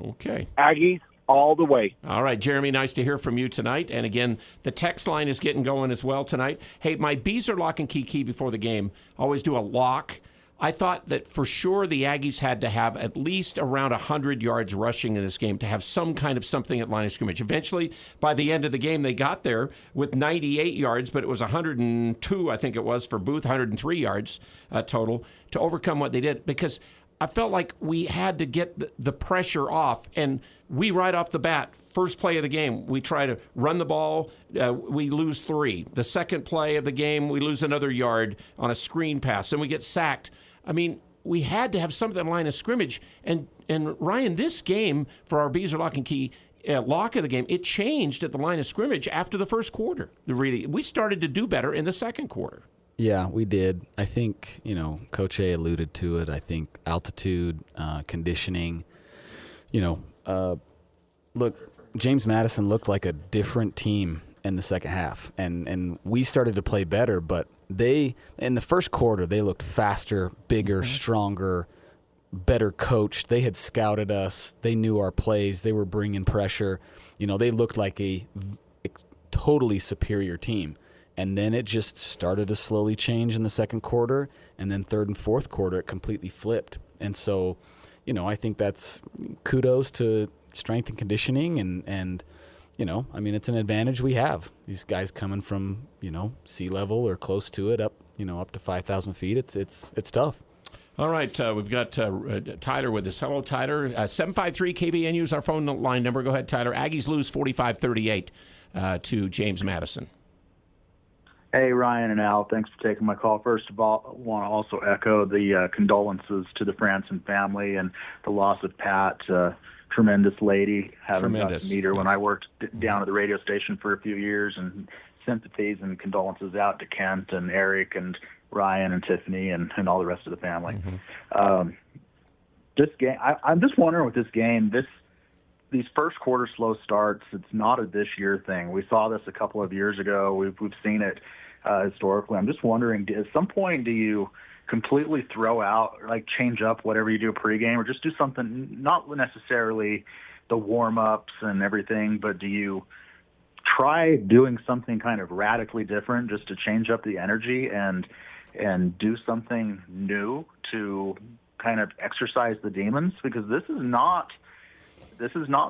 Okay. Aggies, all the way. All right, Jeremy, nice to hear from you tonight. And again, the text line is getting going as well tonight. Hey, my Bees are lock and key before the game. Always do a lock. I thought that for sure the Aggies had to have at least around 100 yards rushing in this game to have some kind of something at line of scrimmage. Eventually, by the end of the game, they got there with 98 yards, but it was 102, I think it was, for Booth, 103 yards total to overcome what they did, because I felt like we had to get the pressure off, and we right off the bat, first play of the game, we try to run the ball, we lose 3. The second play of the game, we lose another yard on a screen pass, and we get sacked. I mean, we had to have something in line of scrimmage, and Ryan, this game for our Bees are lock and key lock of the game, it changed at the line of scrimmage after the first quarter. We started to do better in the second quarter. Yeah, we did. I think, Coach A alluded to it. I think altitude, conditioning, look, James Madison looked like a different team in the second half, and we started to play better, but in the first quarter, they looked faster, bigger, stronger, better coached. They had scouted us. They knew our plays. They were bringing pressure. They looked like a totally superior team. And then it just started to slowly change in the second quarter, and then third and fourth quarter, it completely flipped. And so, I think that's kudos to strength and conditioning, and it's an advantage we have. These guys coming from, sea level or close to it, up to 5,000 feet. It's tough. All right, we've got Tyler with us. Hello, Tyler. 753-KVNU is our phone line number. Go ahead, Tyler. Aggies lose 45-38 to James Madison. Hey, Ryan and Al, thanks for taking my call. First of all, I want to also echo the condolences to the Franson family and the loss of Pat. Tremendous lady. Haven't got to meet her when I worked down at the radio station for a few years, and sympathies and condolences out to Kent and Eric and Ryan and Tiffany and all the rest of the family. This game, I'm just wondering with this game, these first quarter slow starts, it's not a this year thing. We saw this a couple of years ago. We've seen it historically. I'm just wondering, at some point, do you completely throw out, change up whatever you do pregame, or just do something, not necessarily the warm-ups and everything, but do you try doing something kind of radically different just to change up the energy? And and do something new to kind of exercise the demons, because this is not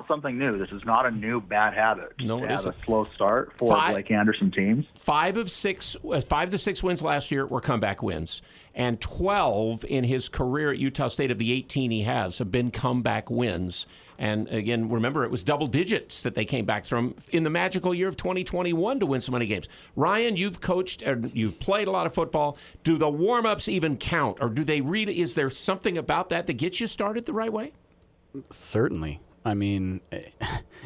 something new. This is not a new bad habit. No, it isn't. A slow start for Blake Anderson teams. 5 to 6 wins last year were comeback wins, and 12 in his career at Utah State of the 18 he has have been comeback wins. And again, remember, it was double digits that they came back from in the magical year of 2021 to win so many games. Ryan, you've coached, or you've played a lot of football. Do the warm-ups even count, or do they really? Is there something about that gets you started the right way? Certainly. I mean,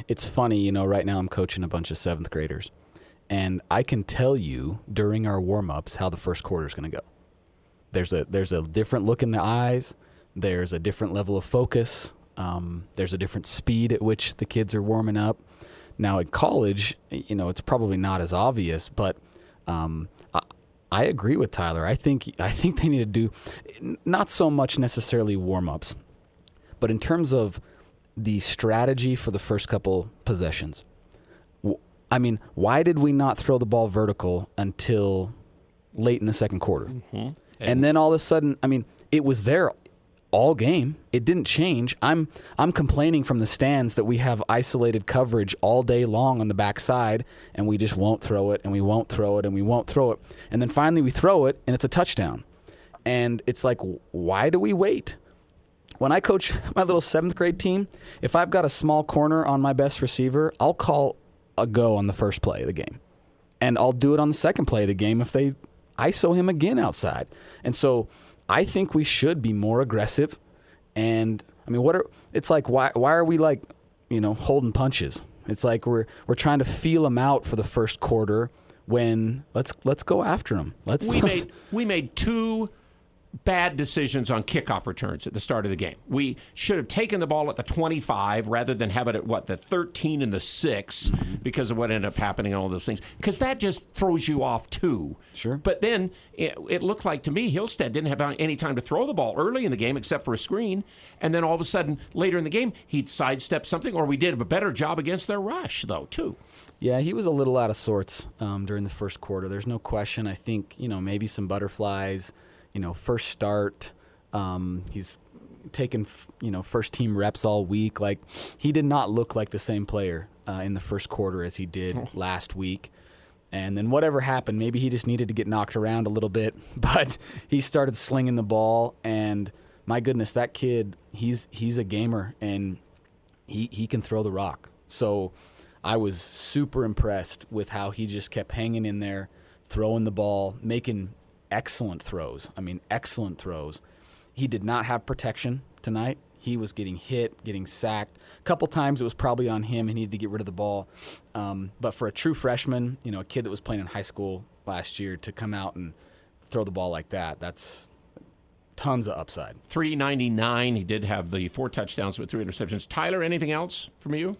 it's funny, right now I'm coaching a bunch of 7th graders, and I can tell you during our warm-ups how the first quarter is going to go. There's a different look in the eyes. There's a different level of focus. There's a different speed at which the kids are warming up. Now at college, it's probably not as obvious, but I agree with Tyler. I think they need to do not so much necessarily warm-ups, but in terms of the strategy for the first couple possessions. I mean, why did we not throw the ball vertical until late in the second quarter? Mm-hmm. And then all of a sudden, I mean, it was there all game. It didn't change. I'm complaining from the stands that we have isolated coverage all day long on the backside, and we just won't throw it, and we won't throw it, and we won't throw it. And then finally we throw it, and it's a touchdown. And it's like, why do we wait? When I coach my little 7th grade team, if I've got a small corner on my best receiver, I'll call a go on the first play of the game. And I'll do it on the second play of the game if they ISO him again outside. And so I think we should be more aggressive. And I mean, it's like, why are we like, holding punches? It's like we're trying to feel them out for the first quarter when let's go after them. We made 2 bad decisions on kickoff returns at the start of the game. We should have taken the ball at the 25 rather than have it at, the 13 and the 6 because of what ended up happening and all those things. Because that just throws you off, too. Sure. But then it looked like, to me, Hillstead didn't have any time to throw the ball early in the game except for a screen. And then all of a sudden, later in the game, he'd sidestep something, or we did a better job against their rush, though, too. Yeah, he was a little out of sorts during the first quarter. There's no question. I think, maybe some butterflies. First start, he's taken, first team reps all week. Like, he did not look like the same player in the first quarter as he did last week. And then whatever happened, maybe he just needed to get knocked around a little bit, but he started slinging the ball. And my goodness, that kid, he's a gamer, and he can throw the rock. So I was super impressed with how he just kept hanging in there, throwing the ball, making excellent throws. I mean, excellent throws. He did not have protection tonight. He was getting hit, getting sacked. A couple times it was probably on him. He needed to get rid of the ball. But for a true freshman, a kid that was playing in high school last year, to come out and throw the ball like that, that's tons of upside. 399. He did have the 4 touchdowns with 3 interceptions. Tyler, anything else from you?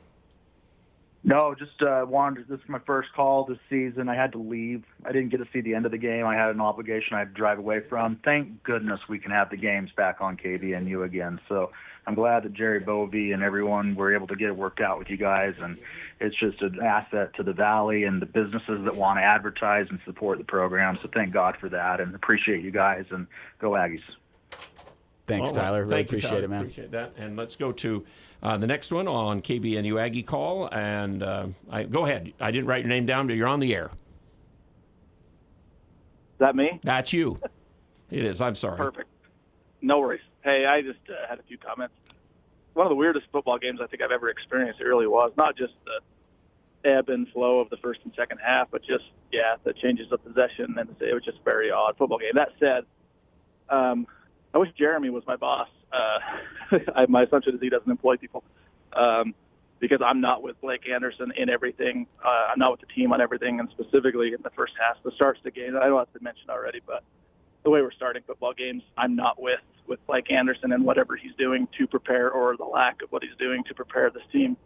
No, just this is my first call this season. I had to leave. I didn't get to see the end of the game. I had an obligation I had to drive away from. Thank goodness we can have the games back on KVNU again. So I'm glad that Jerry Bovee and everyone were able to get it worked out with you guys. And it's just an asset to the Valley and the businesses that want to advertise and support the program. So thank God for that, and appreciate you guys, and go Aggies. Thanks, Tyler. Really appreciate it, man. Appreciate that. And let's go to the next one on KVNU Aggie Call. And go ahead. I didn't write your name down, but you're on the air. Is that me? That's you. It is. I'm sorry. Perfect. No worries. Hey, I just had a few comments. One of the weirdest football games I think I've ever experienced, it really was. Not just the ebb and flow of the first and second half, but just, the changes of possession. And it was just a very odd football game. That said, I wish Jeremy was my boss. My assumption is he doesn't employ people because I'm not with Blake Anderson in everything. I'm not with the team on everything, and specifically in the first half, the starts to games. I don't have to mention already, but the way we're starting football games, I'm not with Blake Anderson and whatever he's doing to prepare, or the lack of what he's doing to prepare this team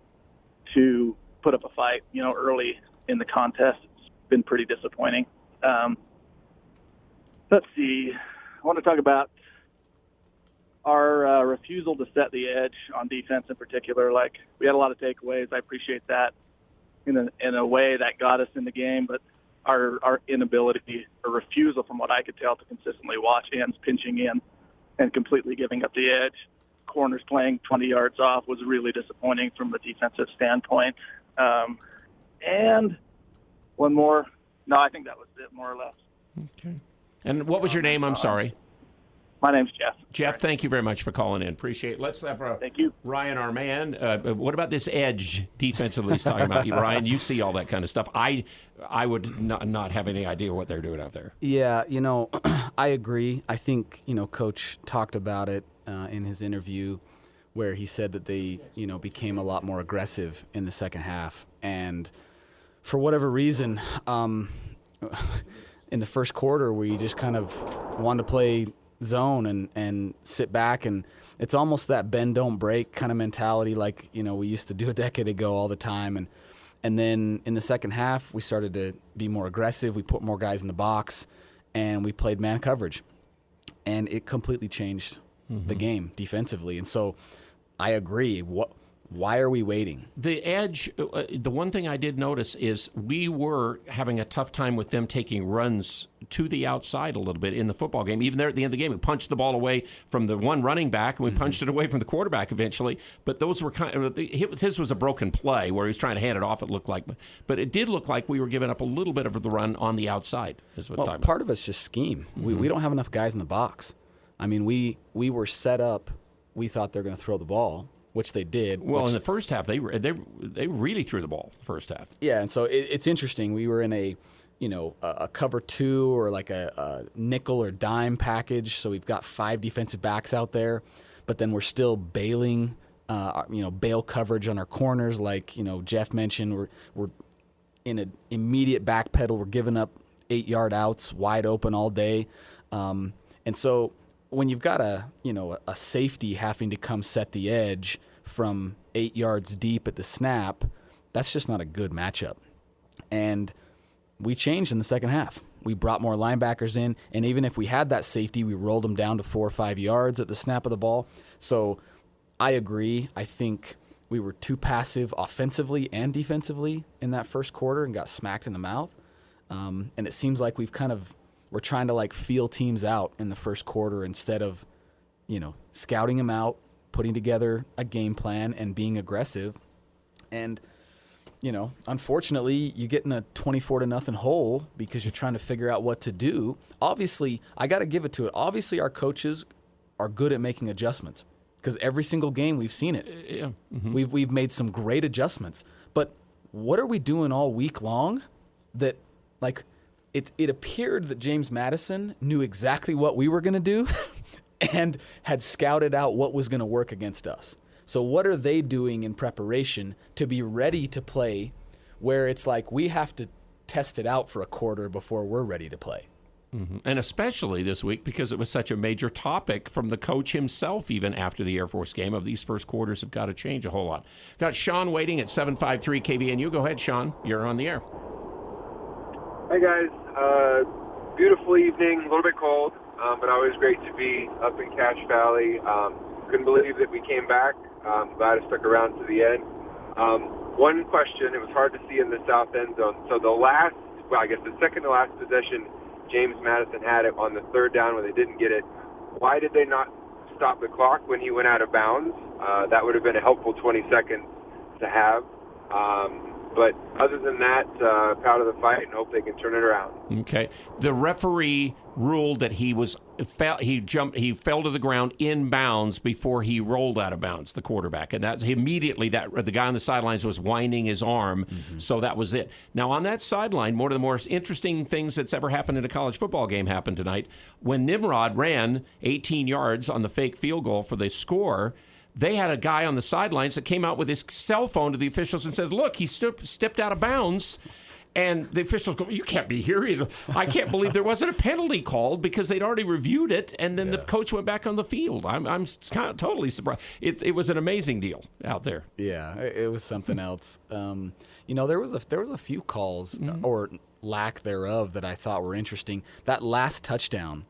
to put up a fight. Early in the contest, it's been pretty disappointing. Let's see. I want to talk about our refusal to set the edge on defense in particular. Like, we had a lot of takeaways. I appreciate that in a way that got us in the game, but our inability or refusal, from what I could tell, to consistently watch ends pinching in and completely giving up the edge. Corners playing 20 yards off was really disappointing from a defensive standpoint. And one more. No, I think that was it, more or less. Okay. And what was your name? I'm sorry. My name's Jeff. Jeff, thank you very much for calling in. Appreciate it. Let's have thank you, Ryan, our man. What about this edge defensively he's talking about? Ryan, you see all that kind of stuff. I would not have any idea what they're doing out there. Yeah, I agree. I think, Coach talked about it in his interview where he said that they, became a lot more aggressive in the second half. And for whatever reason, in the first quarter where you just kind of wanted to play zone and sit back, and it's almost that bend don't break kind of mentality like we used to do a decade ago all the time. And then in the second half we started to be more aggressive. We put more guys in the box and we played man coverage, and it completely changed the game defensively. And so I agree. Why are we waiting? The edge, the one thing I did notice is we were having a tough time with them taking runs to the outside a little bit in the football game. Even there at the end of the game, we punched the ball away from the one running back, and we punched it away from the quarterback eventually. But those were his was a broken play where he was trying to hand it off, it looked like. But it did look like we were giving up a little bit of the run on the outside. Part of it's just scheme. We don't have enough guys in the box. I mean, we were set up. We thought they were going to throw the ball, which they did. Well, in the first half, they really threw the ball the first half. Yeah, and so it's interesting. We were in a cover two or like a nickel or dime package, so we've got 5 defensive backs out there, but then we're still bailing, bail coverage on our corners. Like Jeff mentioned, we're in an immediate back pedal. We're giving up 8-yard outs wide open all day, and so when you've got a safety having to come set the edge from 8 yards deep at the snap, that's just not a good matchup. And we changed in the second half. We brought more linebackers in, and even if we had that safety, we rolled them down to 4 or 5 yards at the snap of the ball. So I agree. I think we were too passive offensively and defensively in that first quarter and got smacked in the mouth. And it seems like we're trying to feel teams out in the first quarter instead of, scouting them out, putting together a game plan and being aggressive. And, unfortunately you get in a 24-0 hole because you're trying to figure out what to do. Obviously, I got to give it to it. Obviously our coaches are good at making adjustments because every single game we've seen it. Yeah. Mm-hmm. We've made some great adjustments. But what are we doing all week long that it appeared that James Madison knew exactly what we were going to do and had scouted out what was going to work against us. So what are they doing in preparation to be ready to play where it's like we have to test it out for a quarter before we're ready to play? Mm-hmm. And especially this week because it was such a major topic from the coach himself even after the Air Force game of these first quarters have got to change a whole lot. Got Sean waiting at 753 KVNU. Go ahead, Sean. You're on the air. Hey, guys. Beautiful evening, a little bit cold, but always great to be up in Cache Valley. Couldn't believe that we came back. Glad I stuck around to the end. One question, it was hard to see in the south end zone. So the second to last possession, James Madison had it on the third down when they didn't get it. Why did they not stop the clock when he went out of bounds? That would have been a helpful 20 seconds to have. But other than that, proud of the fight and hope they can turn it around. Okay. The referee ruled that he fell to the ground in bounds before he rolled out of bounds, the quarterback. And that immediately the guy on the sidelines was winding his arm, so that was it. Now, on that sideline, one of the more interesting things that's ever happened in a college football game happened tonight. When Nimrod ran 18 yards on the fake field goal for the score, they had a guy on the sidelines that came out with his cell phone to the officials and says, look, he stepped out of bounds. And the officials go, you can't be here. I can't believe there wasn't a penalty called because they'd already reviewed it, and then the coach went back on the field. I'm kind of totally surprised. It was an amazing deal out there. Yeah, it was something else. There was a few calls or lack thereof that I thought were interesting. That last touchdown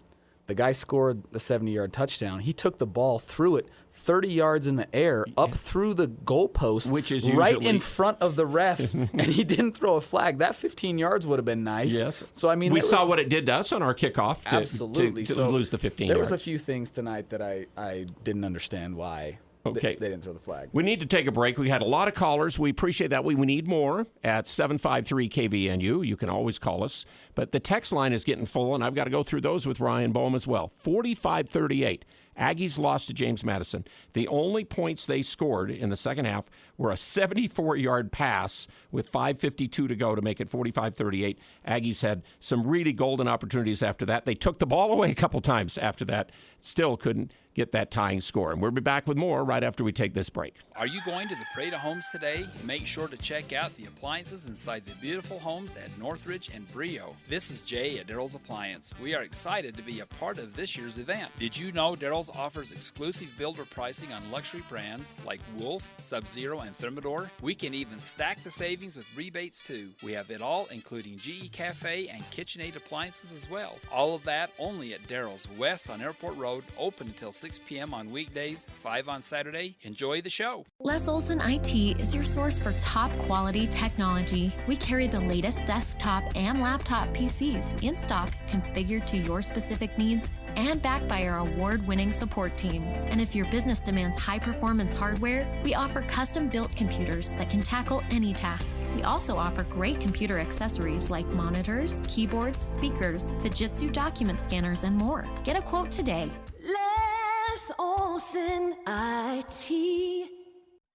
The guy scored the 70-yard touchdown. He took the ball, threw it 30 yards in the air, up through the goalpost, which is right usually in front of the ref, and he didn't throw a flag. That 15 yards would have been nice. Yes. So, I mean, we saw what it did to us on our kickoff absolutely. to lose the 15 There yards. was a few things tonight that I didn't understand why they didn't throw the flag. We need to take a break. We had a lot of callers. We appreciate that. We need more at 753-KVNU. You can always call us. But the text line is getting full, and I've got to go through those with Ryan Boehm as well. 45-38. Aggies lost to James Madison. The only points they scored in the second half were a 74-yard pass with 5:52 to go to make it 45-38. Aggies had some really golden opportunities after that. They took the ball away a couple times after that. Still couldn't get that tying score. And we'll be back with more right after we take this break. Are you going to the Parade of Homes today? Make sure to check out the appliances inside the beautiful homes at Northridge and Brio. This is Jay at Daryl's Appliance. We are excited to be a part of this year's event. Did you know Daryl's offers exclusive builder pricing on luxury brands like Wolf, Sub-Zero, and Thermador? We can even stack the savings with rebates too. We have it all, including GE Cafe and KitchenAid appliances as well. All of that only at Daryl's West on Airport Road, open until 6 p.m. on weekdays, 5 on Saturday. Enjoy the show. Les Olson IT is your source for top quality technology. We carry the latest desktop and laptop PCs in stock, configured to your specific needs, and backed by our award-winning support team. And if your business demands high-performance hardware, we offer custom-built computers that can tackle any task. We also offer great computer accessories like monitors, keyboards, speakers, Fujitsu document scanners, and more. Get a quote today. Les Olson IT.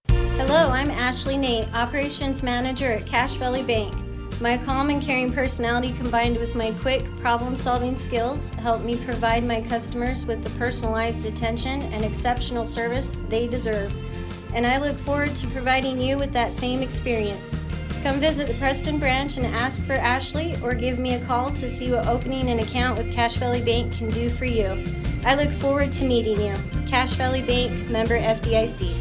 Hello, I'm Ashley Nate, Operations Manager at Cache Valley Bank. My calm and caring personality combined with my quick problem-solving skills help me provide my customers with the personalized attention and exceptional service they deserve. And I look forward to providing you with that same experience. Come visit the Preston branch and ask for Ashley, or give me a call to see what opening an account with Cache Valley Bank can do for you. I look forward to meeting you. Cache Valley Bank, member FDIC.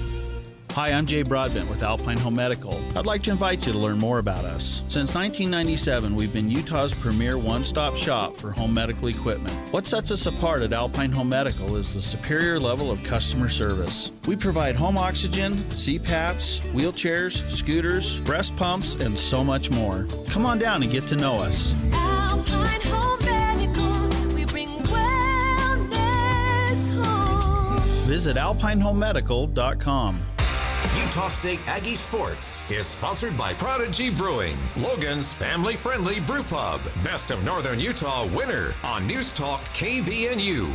Hi, I'm Jay Broadbent with Alpine Home Medical. I'd like to invite you to learn more about us. Since 1997, we've been Utah's premier one-stop shop for home medical equipment. What sets us apart at Alpine Home Medical is the superior level of customer service. We provide home oxygen, CPAPs, wheelchairs, scooters, breast pumps, and so much more. Come on down and get to know us. Alpine Home Medical, we bring wellness home. Visit alpinehomemedical.com. Utah State Aggie Sports is sponsored by Prodigy Brewing, Logan's family-friendly brew pub. Best of Northern Utah winner on News Talk KVNU.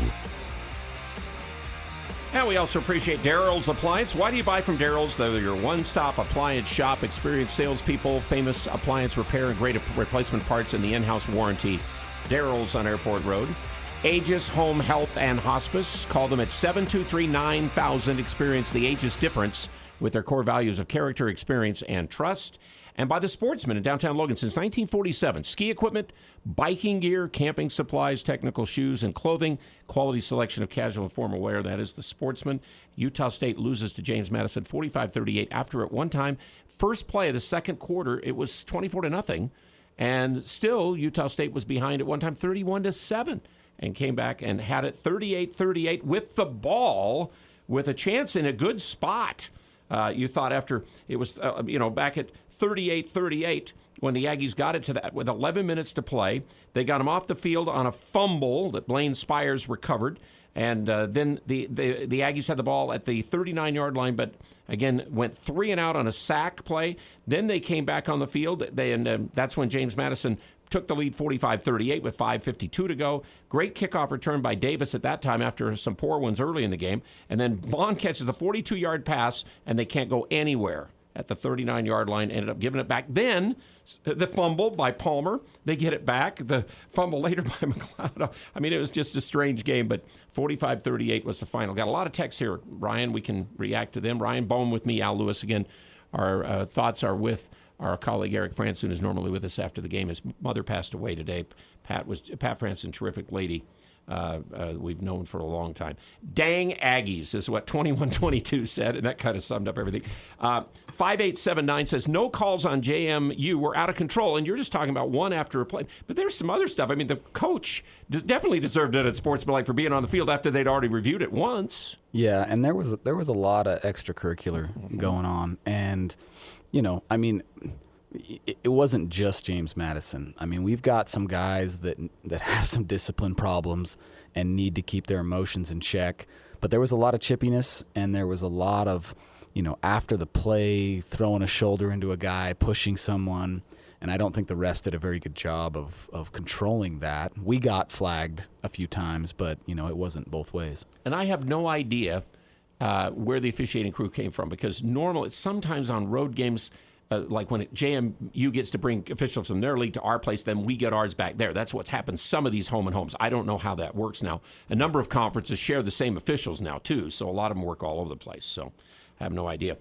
And we also appreciate Daryl's Appliance. Why do you buy from Daryl's? They're your one-stop appliance shop. Experienced salespeople, famous appliance repair, and great replacement parts, and the in-house warranty. Daryl's on Airport Road. Agis Home Health and Hospice. Call them at 723-9000. Experience the Agis difference with their core values of character, experience, and trust. And by the Sportsman in downtown Logan since 1947. Ski equipment, biking gear, camping supplies, technical shoes, and clothing. Quality selection of casual and formal wear. That is the Sportsman. Utah State loses to James Madison 45-38 after at one time, first play of the second quarter, it was 24-0. And still, Utah State was behind at one time 31-7 and came back and had it 38-38 with the ball with a chance in a good spot. You thought after it was, back at 38-38 when the Aggies got it to that with 11 minutes to play. They got him off the field on a fumble that Blaine Spires recovered. And then the Aggies had the ball at the 39-yard line, but again, went 3 and out on a sack play. Then they came back on the field. That's when James Madison took the lead 45-38 with 5:52 to go. Great kickoff return by Davis at that time after some poor ones early in the game. And then Vaughn catches the 42-yard pass, and they can't go anywhere at the 39-yard line, ended up giving it back. Then the fumble by Palmer, they get it back. The fumble later by McLeod. I mean, it was just a strange game, but 45-38 was the final. Got a lot of texts here, Ryan. We can react to them. Ryan Boehm with me, Al Lewis again. Our thoughts are with our colleague Eric Franson, who's normally with us after the game. His mother passed away today. Pat Franson, terrific lady. we've known for a long time. Dang Aggies is what 2122 said, and that kind of summed up everything. 5879 says, no calls on JMU were out of control, and you're just talking about one after a play. But there's some other stuff. I mean, the coach definitely deserved it at Sportsmanlike for being on the field after they'd already reviewed it once. Yeah, and there was a lot of extracurricular going on, and I mean, it wasn't just James Madison. I mean, we've got some guys that have some discipline problems and need to keep their emotions in check. But there was a lot of chippiness, and there was a lot of, after the play, throwing a shoulder into a guy, pushing someone. And I don't think the refs did a very good job of controlling that. We got flagged a few times, but, it wasn't both ways. And I have no idea where the officiating crew came from, because normally, sometimes on road games, like when JMU gets to bring officials from their league to our place, then we get ours back there. That's what's happened some of these home and homes. I don't know how that works now. A number of conferences share the same officials now, too, so a lot of them work all over the place. So I have no idea.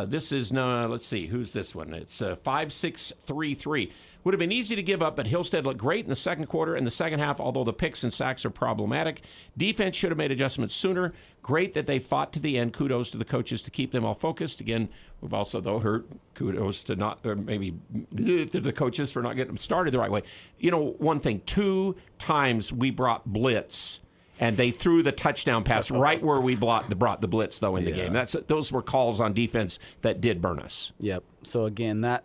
This is, let's see, who's this one? It's 5633. Would have been easy to give up, but Hillstead looked great in the second quarter and the second half, although the picks and sacks are problematic. Defense should have made adjustments sooner. Great that they fought to the end. Kudos to the coaches to keep them all focused. Again, we've also, though, heard kudos to to the coaches for not getting them started the right way. One thing, 2 times we brought blitz, and they threw the touchdown pass right where we brought the blitz, though, in the game. Those were calls on defense that did burn us. Yep. So, again, that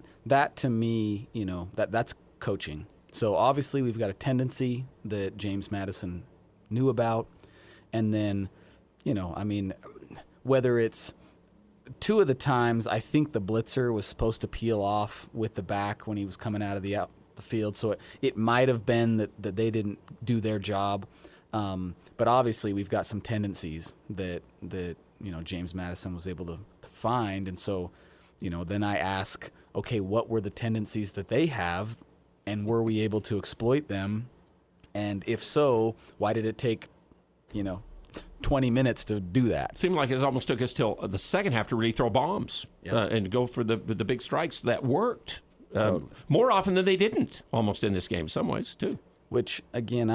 to me, that's coaching. So obviously we've got a tendency that James Madison knew about. And then, whether it's 2 of the times, I think the blitzer was supposed to peel off with the back when he was coming out of the field. So it might have been that they didn't do their job. But obviously we've got some tendencies that James Madison was able to find. And so, then I ask, okay, what were the tendencies that they have, and were we able to exploit them? And if so, why did it take, 20 minutes to do that? It seemed like it almost took us till the second half to really throw bombs and go for the big strikes. That worked more often than they didn't, almost in this game, in some ways, too. Which, again,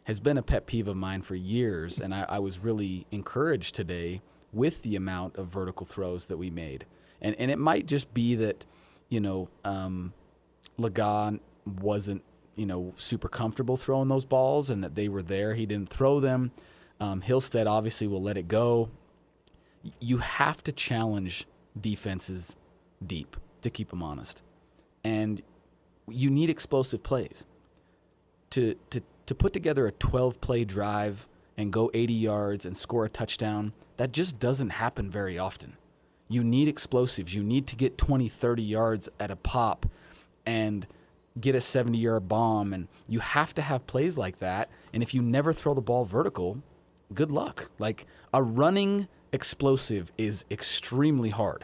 has been a pet peeve of mine for years, and I was really encouraged today with the amount of vertical throws that we made. And it might just be that, Lagan wasn't, super comfortable throwing those balls, and that they were there. He didn't throw them. Hillstead obviously will let it go. You have to challenge defenses deep to keep them honest. And you need explosive plays. To put together a 12-play drive and go 80 yards and score a touchdown, that just doesn't happen very often. You need explosives. You need to get 20, 30 yards at a pop and get a 70-yard bomb. And you have to have plays like that. And if you never throw the ball vertical, good luck. Like, a running explosive is extremely hard.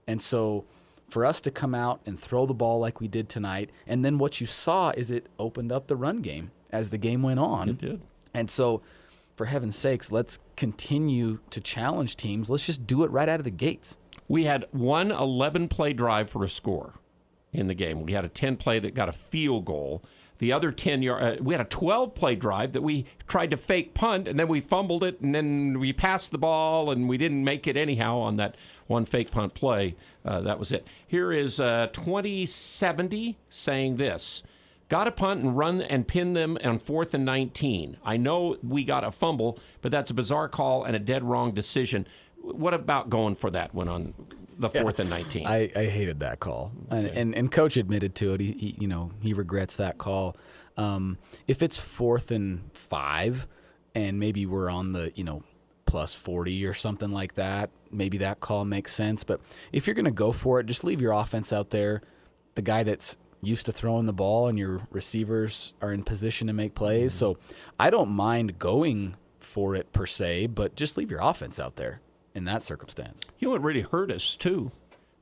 And so for us to come out and throw the ball like we did tonight, and then what you saw is it opened up the run game as the game went on. It did. And so, for heaven's sakes, let's continue to challenge teams. Let's just do it right out of the gates. We had one 11-play drive for a score in the game. We had a 10-play that got a field goal. The other 10-yard, we had a 12-play drive that we tried to fake punt, and then we fumbled it, and then we passed the ball, and we didn't make it anyhow on that one fake punt play. That was it. Here is 2070 saying this. Got to punt and run and pin them on 4th and 19. I know we got a fumble, but that's a bizarre call and a dead wrong decision. What about going for that one on the 4th and 19? I hated that call, okay. and Coach admitted to it. He regrets that call. If it's 4th and 5, and maybe we're on the plus 40 or something like that, maybe that call makes sense. But if you're going to go for it, just leave your offense out there. The guy that's used to throwing the ball, and your receivers are in position to make plays. So I don't mind going for it per se, but just leave your offense out there in that circumstance. It really hurt us, too.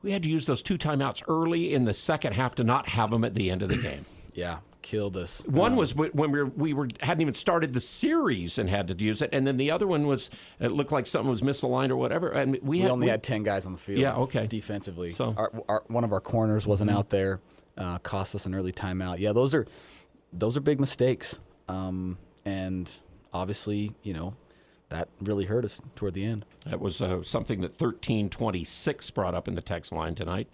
We had to use those 2 timeouts early in the second half to not have them at the end of the game. Yeah, killed us. One was when we hadn't even started the series and had to use it, and then the other one was, it looked like something was misaligned or whatever. And we only had 10 guys on the field. Yeah, okay. Defensively, so one of our corners wasn't out there, cost us an early timeout. Yeah, those are big mistakes. And and obviously, that really hurt us toward the end. That was something that 1326 brought up in the text line tonight.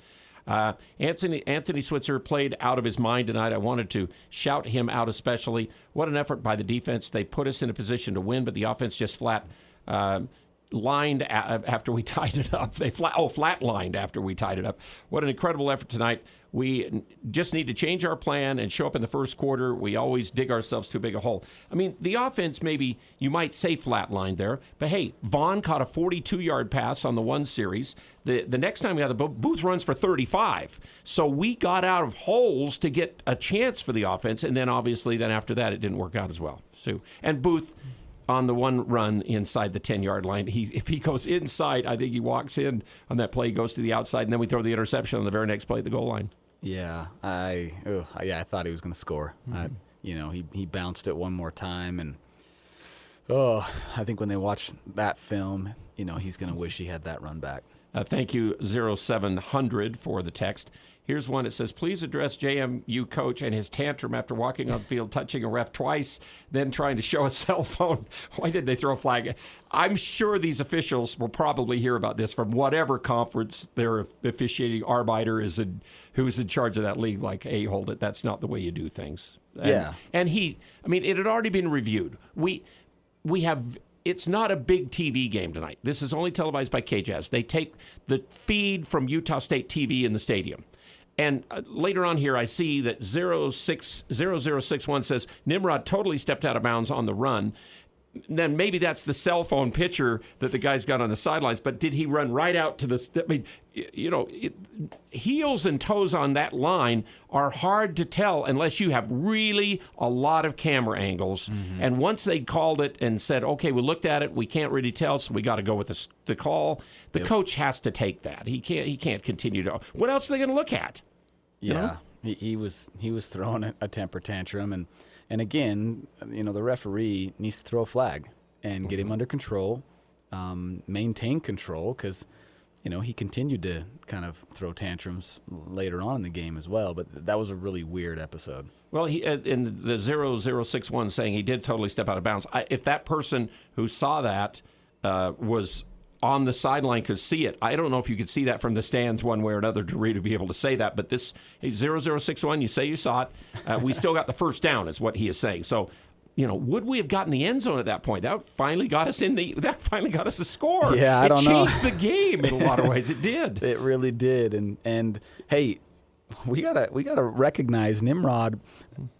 Anthony Switzer played out of his mind tonight. I wanted to shout him out especially. What an effort by the defense. They put us in a position to win, but the offense just flat lined after we tied it up. They flat lined after we tied it up. What an incredible effort tonight. We just need to change our plan and show up in the first quarter. We always dig ourselves too big a hole. I mean, the offense, maybe you might say flatlined there, but hey, Vaughn caught a 42-yard pass on the one series. The next time we had the Booth runs for 35. So we got out of holes to get a chance for the offense, and then obviously after that it didn't work out as well. And Booth on the one run inside the 10-yard line, if he goes inside, I think he walks in on that play, goes to the outside, and then we throw the interception on the very next play at the goal line. Yeah, I thought he was going to score. Mm-hmm. He bounced it one more time, and I think when they watch that film, he's going to wish he had that run back. Thank you, 0700 for the text. Here's one that says, please address JMU coach and his tantrum after walking on the field, touching a ref twice, then trying to show a cell phone. Why did they throw a flag? I'm sure these officials will probably hear about this from whatever conference their officiating arbiter is who's in charge of that league. Like, hey, hold it. That's not the way you do things. And it had already been reviewed. We have... It's not a big TV game tonight. This is only televised by KJazz. They take the feed from Utah State TV in the stadium. And later on here, I see that 0061 says Nimrod totally stepped out of bounds on the run. Then maybe that's the cell phone picture that the guy's got on the sidelines. But did he run right out to the? I mean, heels and toes on that line are hard to tell unless you have really a lot of camera angles. Mm-hmm. And once they called it and said, "Okay, we looked at it, we can't really tell, so we got to go with the call." The coach has to take that. He can't continue to. What else are they going to look at? Yeah, he was throwing a temper tantrum And again, the referee needs to throw a flag and get him under control, maintain control, because, he continued to kind of throw tantrums later on in the game as well. But that was a really weird episode. Well, he in the 0061 saying he did totally step out of bounds. If that person who saw that was on the sideline could see it. I don't know if you could see that from the stands one way or another to be able to say that. But this 0061, you say you saw it. We still got the first down is what he is saying. So, would we have gotten the end zone at that point? That finally got us that finally got us a score. Yeah, I don't know. It changed the game in a lot of ways. It did. It really did. And hey, we gotta recognize Nimrod.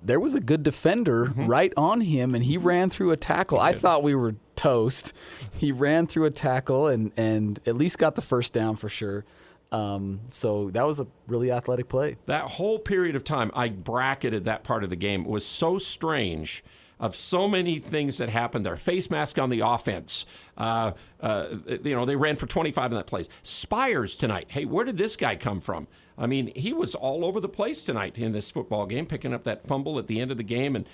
There was a good defender right on him, and he ran through a tackle. I thought we were toast. He ran through a tackle and at least got the first down for sure. So that was a really athletic play. That whole period of time, I bracketed that part of the game. It was so strange. Of so many things that happened there. Face mask on the offense. They ran for 25 in that place. Spires tonight. Hey, where did this guy come from? I mean, he was all over the place tonight in this football game, picking up that fumble at the end of the game, and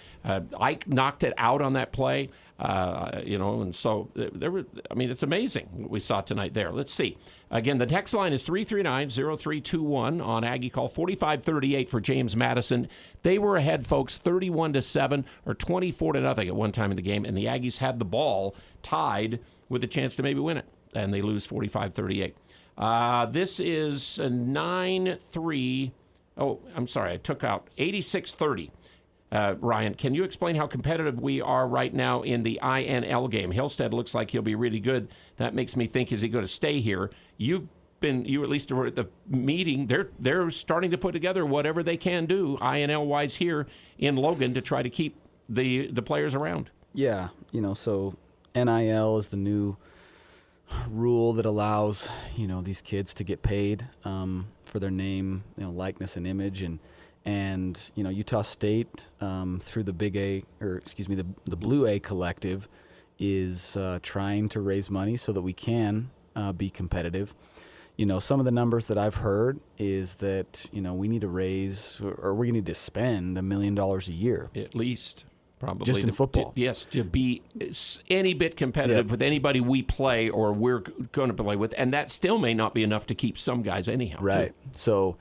Ike knocked it out on that play. And so there were. I mean, it's amazing what we saw tonight there. Let's see. Again, the text line is 339-0321 on Aggie Call, 45-38 for James Madison. They were ahead, folks, 31-7 or 24-0 at one time in the game, and the Aggies had the ball tied with a chance to maybe win it, and they lose 45-38. This is a 9-3. Oh, I'm sorry, I took out 86-30. Ryan, can you explain how competitive we are right now in the INL game? Hillstead looks like he'll be really good. That makes me think, is he going to stay here? You at least were at the meeting. They're starting to put together whatever they can do INL-wise here in Logan to try to keep the players around. Yeah, so NIL is the new rule that allows, these kids to get paid for their name, likeness and image, and Utah State through the the Blue A Collective is trying to raise money so that we can be competitive. Some of the numbers that I've heard is that we need to raise or we need to spend $1 million a year at least. Probably just in football. Yes, to be any bit competitive with anybody we play or we're going to play with, and that still may not be enough to keep some guys anyhow. Right. Too. So,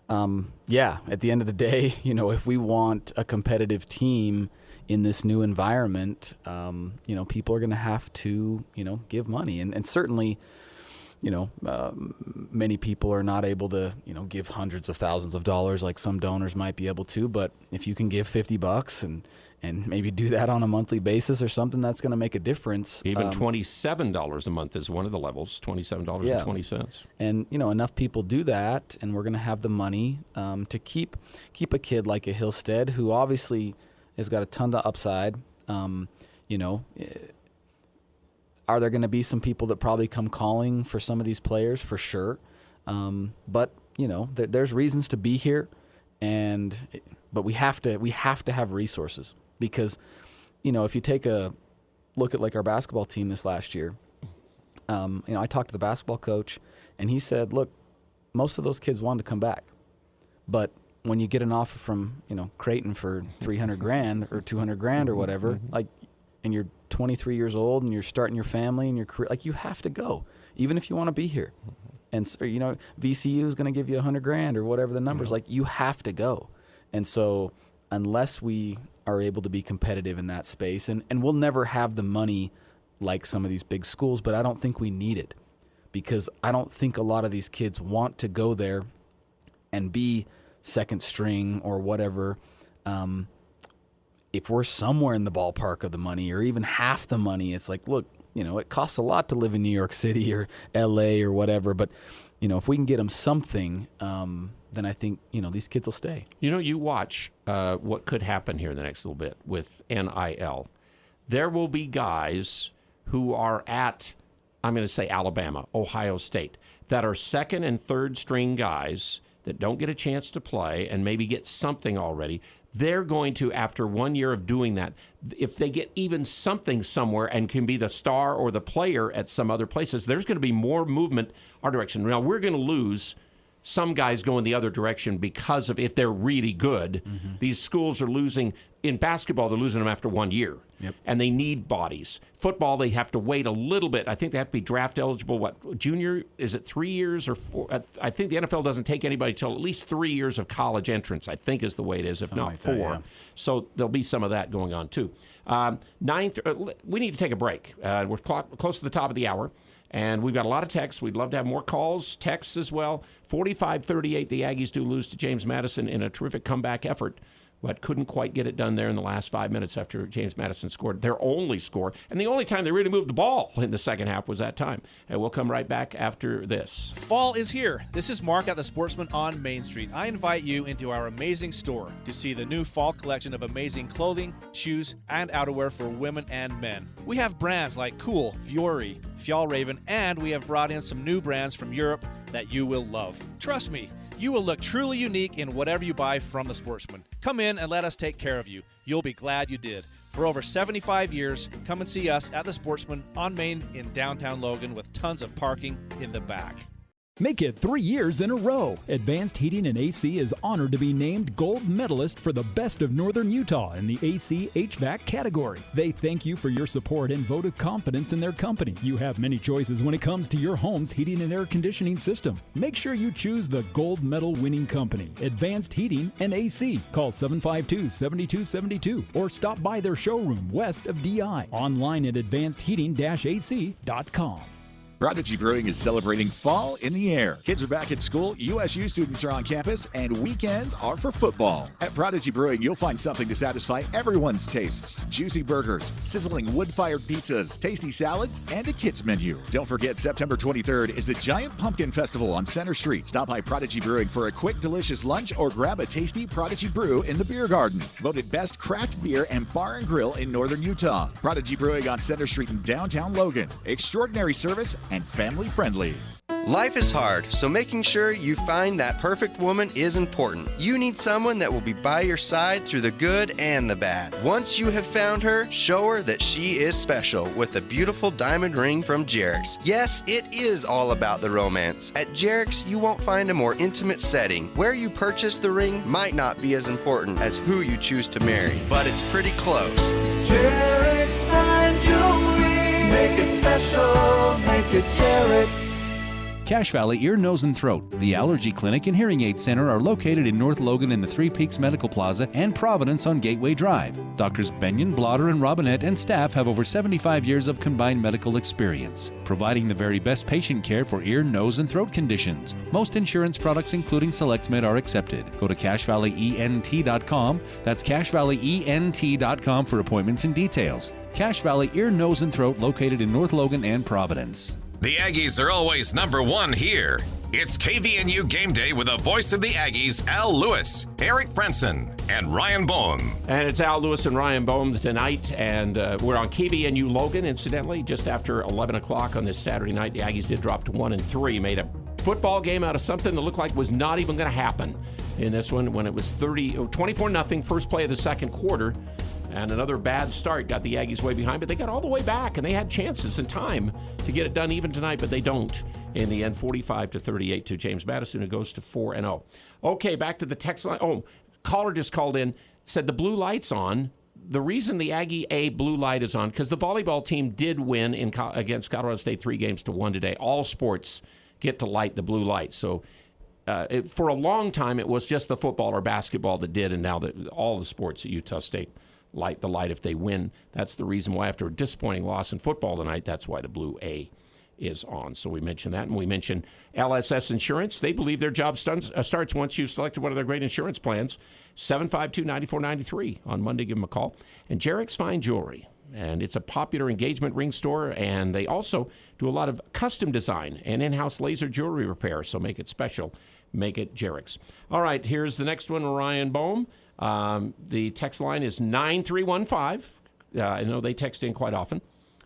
at the end of the day, if we want a competitive team in this new environment, people are going to have to, give money. And certainly, many people are not able to, give hundreds of thousands of dollars like some donors might be able to. But if you can give $50 and maybe do that on a monthly basis or something, that's going to make a difference. Even $27 a month is one of the levels, $27.20. And, enough people do that, and we're going to have the money to keep a kid like a Hillstead, who obviously has got a ton of upside. Are there going to be some people that probably come calling for some of these players? For sure. But, there's reasons to be here, but we have to have resources. Because, if you take a look at like our basketball team this last year, I talked to the basketball coach, and he said, look, most of those kids wanted to come back. But when you get an offer from, Creighton for $300,000 or $200,000 or whatever, and you're 23 years old and you're starting your family and your career, you have to go, even if you want to be here. And, VCU is going to give you $100,000 or whatever the numbers, you have to go. And so unless we are able to be competitive in that space, and we'll never have the money like some of these big schools, but I don't think we need it, because I don't think a lot of these kids want to go there and be second string or whatever. If we're somewhere in the ballpark of the money or even half the money, it's like, look, it costs a lot to live in New York City or LA or whatever, but if we can get them something, then I think, these kids will stay. You watch what could happen here in the next little bit with NIL. There will be guys who are at, I'm going to say Alabama, Ohio State, that are second and third string guys that don't get a chance to play and maybe get something already. They're going to, after 1 year of doing that, if they get even something somewhere and can be the star or the player at some other places, there's going to be more movement our direction. Now, we're going to lose some guys going the other direction because of if they're really good. Mm-hmm. These schools are losing. In basketball, they're losing them after 1 year. Yep. And they need bodies. Football, they have to wait a little bit. I think they have to be draft eligible, junior, is it 3 years or 4? I think the NFL doesn't take anybody till at least 3 years of college entrance, I think is the way it is, if not 4. Yeah. So there'll be some of that going on, too. Ninth, we need to take a break. We're close to the top of the hour. And we've got a lot of texts. We'd love to have more calls, texts as well. 45-38, the Aggies do lose to James Madison in a terrific comeback effort, but couldn't quite get it done there in the last 5 minutes after James Madison scored their only score. And the only time they really moved the ball in the second half was that time. And we'll come right back after this. Fall is here. This is Mark at the Sportsman on Main Street. I invite you into our amazing store to see the new fall collection of amazing clothing, shoes, and outerwear for women and men. We have brands like Cool, Fiore, Fjallraven, and we have brought in some new brands from Europe that you will love. Trust me, you will look truly unique in whatever you buy from the Sportsman. Come in and let us take care of you. You'll be glad you did. For over 75 years, come and see us at the Sportsman on Main in downtown Logan with tons of parking in the back. Make it 3 years in a row. Advanced Heating and AC is honored to be named gold medalist for the best of Northern Utah in the AC HVAC category. They thank you for your support and vote of confidence in their company. You have many choices when it comes to your home's heating and air conditioning system. Make sure you choose the gold medal winning company, Advanced Heating and AC. Call 752-7272 or stop by their showroom west of DI. Online at advancedheating-ac.com. Prodigy Brewing is celebrating fall in the air. Kids are back at school, USU students are on campus, and weekends are for football. At Prodigy Brewing, you'll find something to satisfy everyone's tastes. Juicy burgers, sizzling wood-fired pizzas, tasty salads, and a kids menu. Don't forget, September 23rd is the Giant Pumpkin Festival on Center Street. Stop by Prodigy Brewing for a quick, delicious lunch or grab a tasty Prodigy Brew in the beer garden. Voted best craft beer and bar and grill in Northern Utah. Prodigy Brewing on Center Street in downtown Logan. Extraordinary service and family friendly. Life is hard, so making sure you find that perfect woman is important. You need someone that will be by your side through the good and the bad. Once you have found her, show her that she is special with a beautiful diamond ring from Jerix. Yes, it is all about the romance. At Jerix, you won't find a more intimate setting. Where you purchase the ring might not be as important as who you choose to marry, but it's pretty close. Jerix fine jewelry, make it special, make it Jerix. Cache Valley Ear, Nose, and Throat, the Allergy Clinic and Hearing Aid Center are located in North Logan in the Three Peaks Medical Plaza and Providence on Gateway Drive. Doctors Benyon, Blotter, and Robinette and staff have over 75 years of combined medical experience, providing the very best patient care for ear, nose, and throat conditions. Most insurance products, including SelectMed, are accepted. Go to CacheValleyENT.com. That's CacheValleyENT.com for appointments and details. Cache Valley Ear, Nose, and Throat, located in North Logan and Providence. The Aggies are always number one here. It's KVNU Game Day with the voice of the Aggies, Al Lewis, Eric Frenson, and Ryan Boehm. And it's Al Lewis and Ryan Boehm tonight, and we're on KVNU Logan, incidentally, just after 11 o'clock on this Saturday night. The Aggies did drop to 1-3, made a football game out of something that looked like was not even going to happen in this one when it was 24-0, first play of the second quarter. And another bad start got the Aggies way behind, but they got all the way back, and they had chances and time to get it done even tonight, but they don't. In the end, 45-38 to James Madison, who goes to 4-0. Okay, back to the text line. Oh, caller just called in, said the blue light's on. The reason the Aggie A blue light is on, because the volleyball team did win against Colorado State 3-1 today. All sports get to light the blue light. So for a long time, it was just the football or basketball that did, and now that all the sports at Utah State light the light if they win. That's the reason why after a disappointing loss in football tonight, that's why the blue A is on. So we mentioned that, and we mentioned LSS Insurance. They believe their job starts once you've selected one of their great insurance plans. 752-9493 on Monday. Give them a call. And Jarek's Fine Jewelry, and it's a popular engagement ring store, and they also do a lot of custom design and in-house laser jewelry repair. So make it special. Make it Jarek's. All right, here's the next one, Ryan Boehm. The text line is 9315. I know they text in quite often,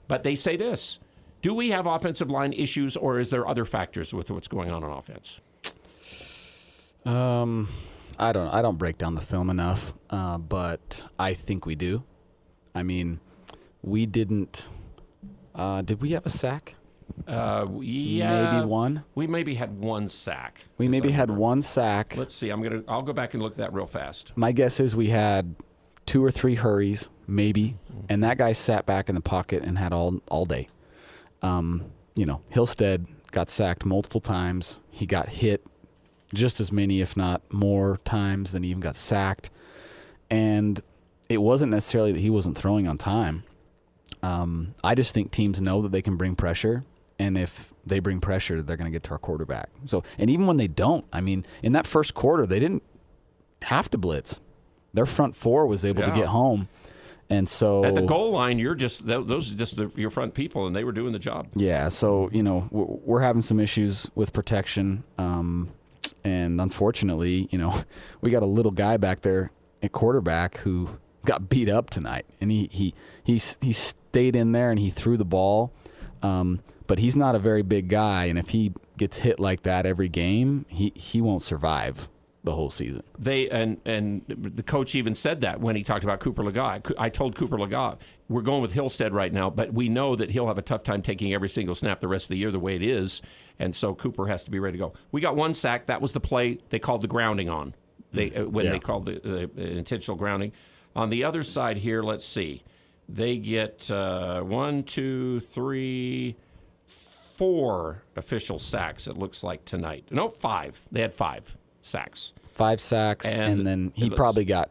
but they say this: do we have offensive line issues, or is there other factors with what's going on offense? I don't break down the film enough, but I think we do. I mean, we didn't. Did we have a sack? Yeah, maybe one. We maybe had one sack. We maybe had one sack. Let's see. I'll go back and look at that real fast. My guess is we had 2 or 3 hurries, maybe, and that guy sat back in the pocket and had all day. Hillstead got sacked multiple times. He got hit just as many, if not more, times than he even got sacked. And it wasn't necessarily that he wasn't throwing on time. I just think teams know that they can bring pressure. And if they bring pressure, they're going to get to our quarterback. So, and even when they don't, I mean, in that first quarter, they didn't have to blitz. Their front four was able to get home. And so at the goal line, those are just your front people, and they were doing the job. Yeah. So, we're having some issues with protection. And unfortunately, we got a little guy back there at quarterback who got beat up tonight. And he stayed in there and he threw the ball. But he's not a very big guy, and if he gets hit like that every game, he won't survive the whole season. And the coach even said that when he talked about Cooper Legas. I told Cooper Legas, we're going with Hillstead right now, but we know that he'll have a tough time taking every single snap the rest of the year the way it is, and so Cooper has to be ready to go. We got one sack. That was the play they called the grounding on, they called the intentional grounding. On the other side here, let's see. They get 4 official sacks, it looks like, tonight. No, 5. They had 5 sacks. 5 sacks, and then he probably got...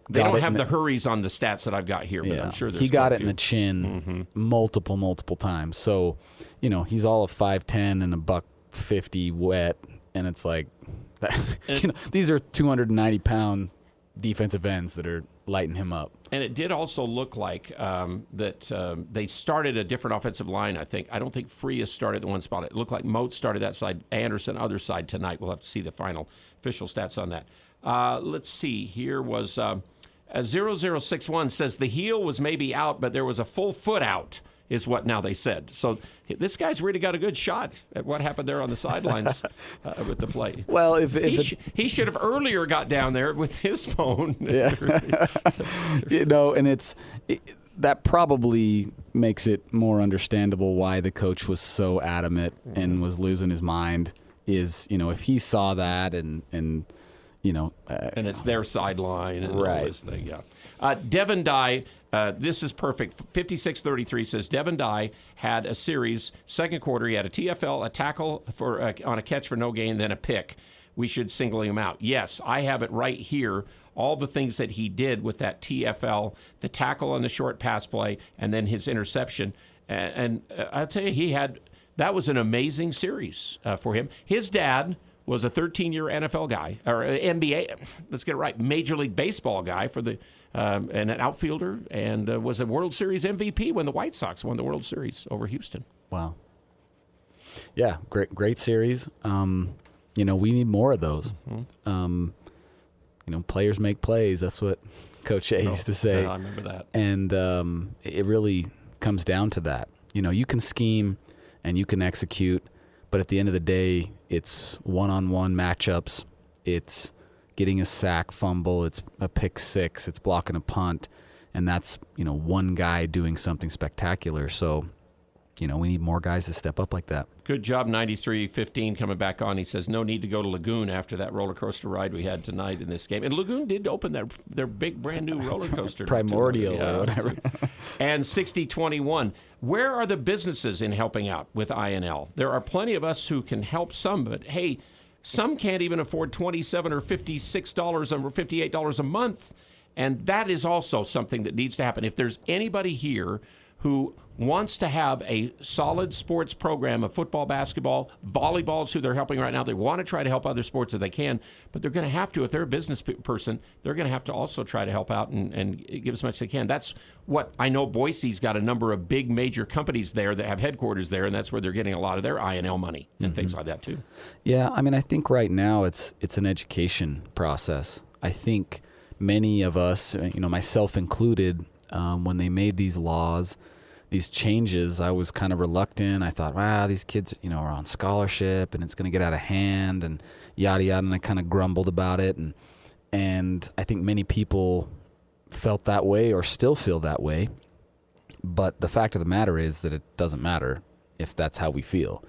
They don't have the hurries on the stats that I've got here, but I'm sure there's he got it in the chin multiple times. So, he's all of 5'10" and $150 wet, and it's like, these are 290-pound defensive ends that are lighting him up. And it did also look like that they started a different offensive line, I think. I don't think Frias started the one spot. It looked like Moat started that side, Anderson other side tonight. We'll have to see the final official stats on that. Let's see. Here was 0061 says the heel was maybe out, but there was a full foot out, is what now they said. So this guy's really got a good shot at what happened there on the sidelines with the play. Well, he should have earlier got down there with his phone. Yeah. And that probably makes it more understandable why the coach was so adamant and was losing his mind is, if he saw that and and it's their sideline and right. all this thing. Yeah. Devin Dye, this is perfect. 56-33 says Devin Dye had a series, second quarter. He had a TFL, a tackle on a catch for no gain, then a pick. We should single him out. Yes, I have it right here. All the things that he did with that TFL, the tackle on the short pass play, and then his interception. And I'll tell you, that was an amazing series for him. His dad was a 13-year NFL guy, or NBA, let's get it right, Major League Baseball guy for and an outfielder, and was a World Series MVP when the White Sox won the World Series over Houston. Wow. Yeah, great series. We need more of those. Mm-hmm. Players make plays. That's what Coach A used to say. I remember that. And it really comes down to that. You can scheme and you can execute, but at the end of the day, it's one-on-one matchups. It's getting a sack, fumble. It's a pick six. It's blocking a punt. And that's, one guy doing something spectacular. So, we need more guys to step up like that. Good job, 93-15 coming back on. He says, no need to go to Lagoon after that roller coaster ride we had tonight in this game. And Lagoon did open their big brand new roller coaster. Primordial or whatever. And 60-21. Where are the businesses in helping out with INL? There are plenty of us who can help some, but hey, some can't even afford $27 or $56 or $58 a month. And that is also something that needs to happen. If there's anybody here who wants to have a solid sports program of football, basketball, volleyball is who they're helping right now. They want to try to help other sports if they can, but they're going to have to, if they're a business person, they're going to have to also try to help out and give as much as they can. That's what I know. Boise's got a number of big major companies there that have headquarters there, and that's where they're getting a lot of their INL money and things like that too. Yeah, I think right now it's an education process. I think many of us, myself included, when they made these laws, these changes, I was kind of reluctant. I thought, wow, these kids, are on scholarship and it's going to get out of hand and yada, yada. And I kind of grumbled about it. And I think many people felt that way or still feel that way. But the fact of the matter is that it doesn't matter if that's how we feel.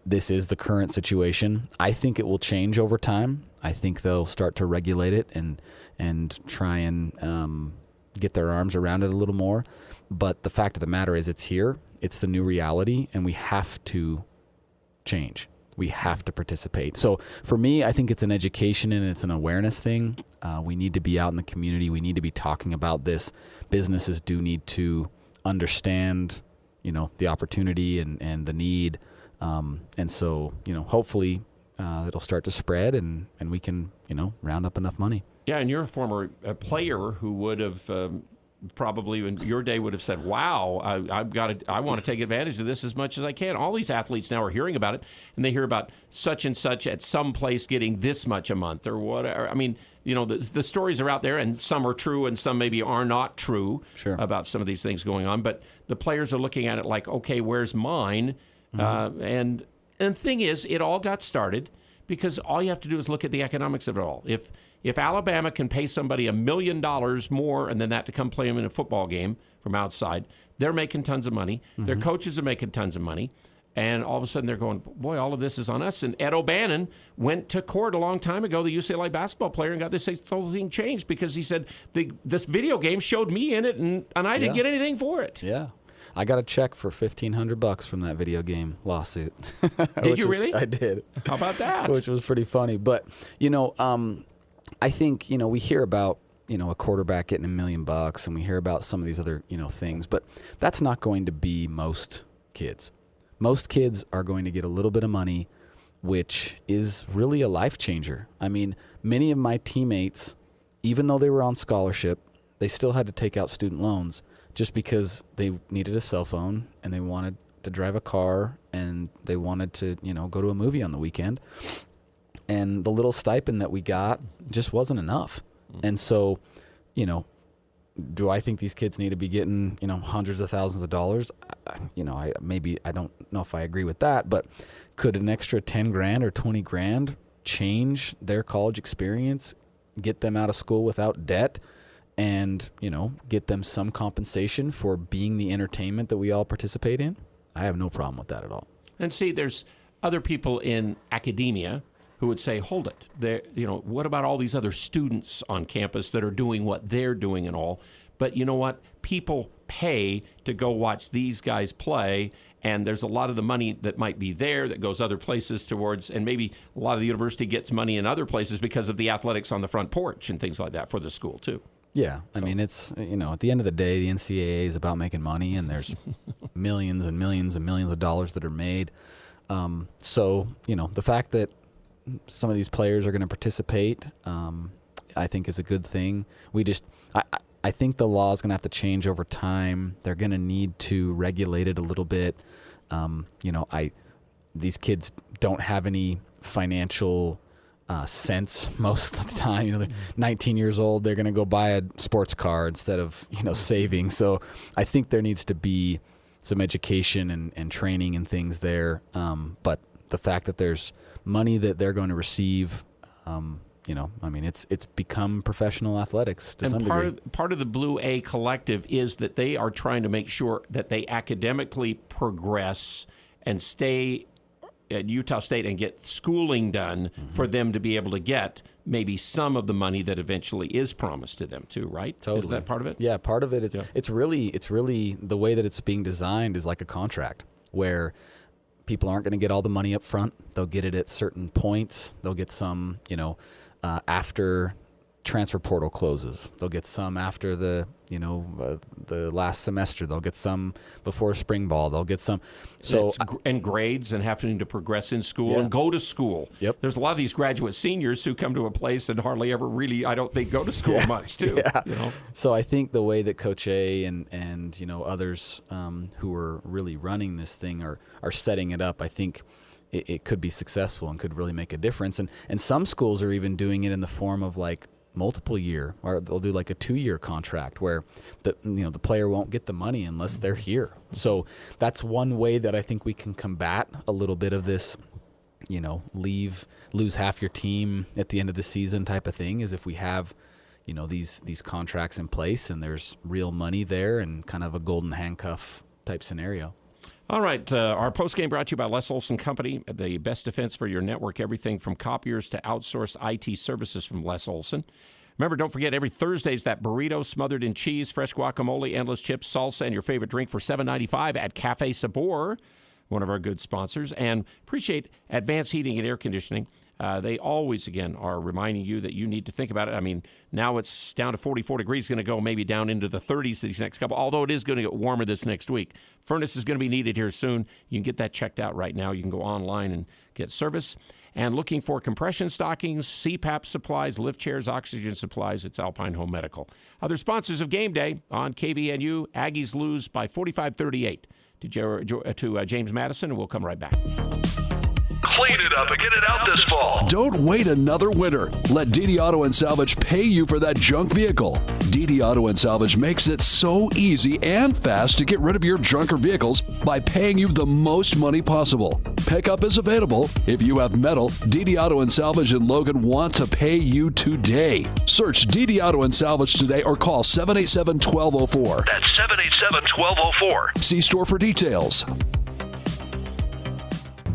This is the current situation. I think it will change over time. I think they'll start to regulate it and try and get their arms around it a little more. But the fact of the matter is it's here. It's the new reality, and we have to change. We have to participate. So for me, I think it's an education and it's an awareness thing. We need to be out in the community. We need to be talking about this. Businesses do need to understand, the opportunity and the need. And so, hopefully it'll start to spread and we can, round up enough money. Yeah, and you're a former player who would have probably in your day would have said, wow, I want to take advantage of this as much as I can. All these athletes now are hearing about it, and they hear about such and such at some place getting this much a month or whatever. The stories are out there, and some are true and some maybe are not true about some of these things going on. But the players are looking at it like, okay, where's mine? Mm-hmm. And the thing is, it all got started because all you have to do is look at the economics of it all. If Alabama can pay somebody $1 million more and then that to come play them in a football game from outside, they're making tons of money. Mm-hmm. Their coaches are making tons of money. And all of a sudden they're going, boy, all of this is on us. And Ed O'Bannon went to court a long time ago, the UCLA basketball player, and got this whole thing changed because he said, this video game showed me in it and I didn't get anything for it. Yeah. I got a check for $1,500 from that video game lawsuit. Did you really? I did. How about that? Which was pretty funny. But, I think, we hear about, a quarterback getting $1 million and we hear about some of these other, things, but that's not going to be most kids. Most kids are going to get a little bit of money, which is really a life changer. Many of my teammates, even though they were on scholarship, they still had to take out student loans just because they needed a cell phone and they wanted to drive a car and they wanted to, go to a movie on the weekend. And the little stipend that we got just wasn't enough. Mm-hmm. And so, do I think these kids need to be getting, hundreds of thousands of dollars? I don't know if I agree with that, but could an extra 10 grand or 20 grand change their college experience, get them out of school without debt, and, get them some compensation for being the entertainment that we all participate in? I have no problem with that at all. And see, there's other people in academia who would say, hold it, what about all these other students on campus that are doing what they're doing and all? But you know what? People pay to go watch these guys play, and there's a lot of the money that might be there that goes other places towards, and maybe a lot of the university gets money in other places because of the athletics on the front porch and things like that for the school too. Yeah, I mean, it's, at the end of the day, the NCAA is about making money, and there's millions and millions and millions of dollars that are made. So, the fact that some of these players are going to participate, I think is a good thing. I think the law is going to have to change over time. They're going to need to regulate it a little bit. These kids don't have any financial sense most of the time. They're 19 years old. They're going to go buy a sports car instead of, saving. So I think there needs to be some education and training and things there. But the fact that there's money that they're going to receive, it's become professional athletics to some degree. Part of the Blue A Collective is that they are trying to make sure that they academically progress and stay at Utah State and get schooling done for them to be able to get maybe some of the money that eventually is promised to them too, right? Totally. Is that part of it? Yeah, part of it is it's really the way that it's being designed is like a contract where people aren't going to get all the money up front. They'll get it at certain points. They'll get some, after transfer portal closes. They'll get some after the last semester. They'll get some before spring ball. They'll get some. So and grades and having to progress in school and go to school. Yep. There's a lot of these graduate seniors who come to a place and hardly ever really, I don't think, go to school much too. Yeah. So I think the way that Coach A and others who are really running this thing are setting it up, I think it could be successful and could really make a difference. And some schools are even doing it in the form of like multiple year, or they'll do like a 2-year contract where the player won't get the money unless they're here. So that's one way that I think we can combat a little bit of this, lose half your team at the end of the season type of thing, is if we have, these contracts in place and there's real money there and kind of a golden handcuff type scenario. All right, our postgame brought to you by Les Olson Company, the best defense for your network, everything from copiers to outsourced IT services from Les Olson. Remember, don't forget, every Thursday is that burrito smothered in cheese, fresh guacamole, endless chips, salsa, and your favorite drink for $7.95 at Cafe Sabor, one of our good sponsors. And appreciate Advanced Heating and Air Conditioning. They always, again, are reminding you that you need to think about it. I mean, now it's down to 44 degrees, going to go maybe down into the 30s these next couple, although it is going to get warmer this next week. Furnace is going to be needed here soon. You can get that checked out right now. You can go online and get service. And looking for compression stockings, CPAP supplies, lift chairs, oxygen supplies, it's Alpine Home Medical. Other sponsors of Game Day on KVNU, Aggies lose by 45-38 to James Madison, and we'll come right back. Clean it up and get it out this fall. Don't wait another winter. Let DD Auto and Salvage pay you for that junk vehicle. DD Auto and Salvage makes it so easy and fast to get rid of your junker vehicles by paying you the most money possible. Pickup is available. If you have metal, DD Auto and Salvage in Logan want to pay you today. Search DD Auto and Salvage today or call 787-1204. That's 787-1204. See store for details.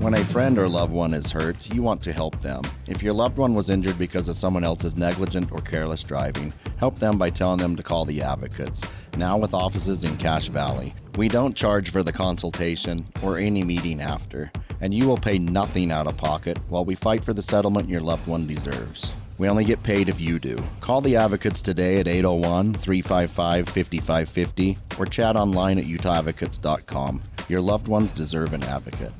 When a friend or loved one is hurt, you want to help them. If your loved one was injured because of someone else's negligent or careless driving, help them by telling them to call the Advocates, now with offices in Cache Valley. We don't charge for the consultation or any meeting after, and you will pay nothing out of pocket while we fight for the settlement your loved one deserves. We only get paid if you do. Call the Advocates today at 801-355-5550 or chat online at utahadvocates.com. Your loved ones deserve an advocate.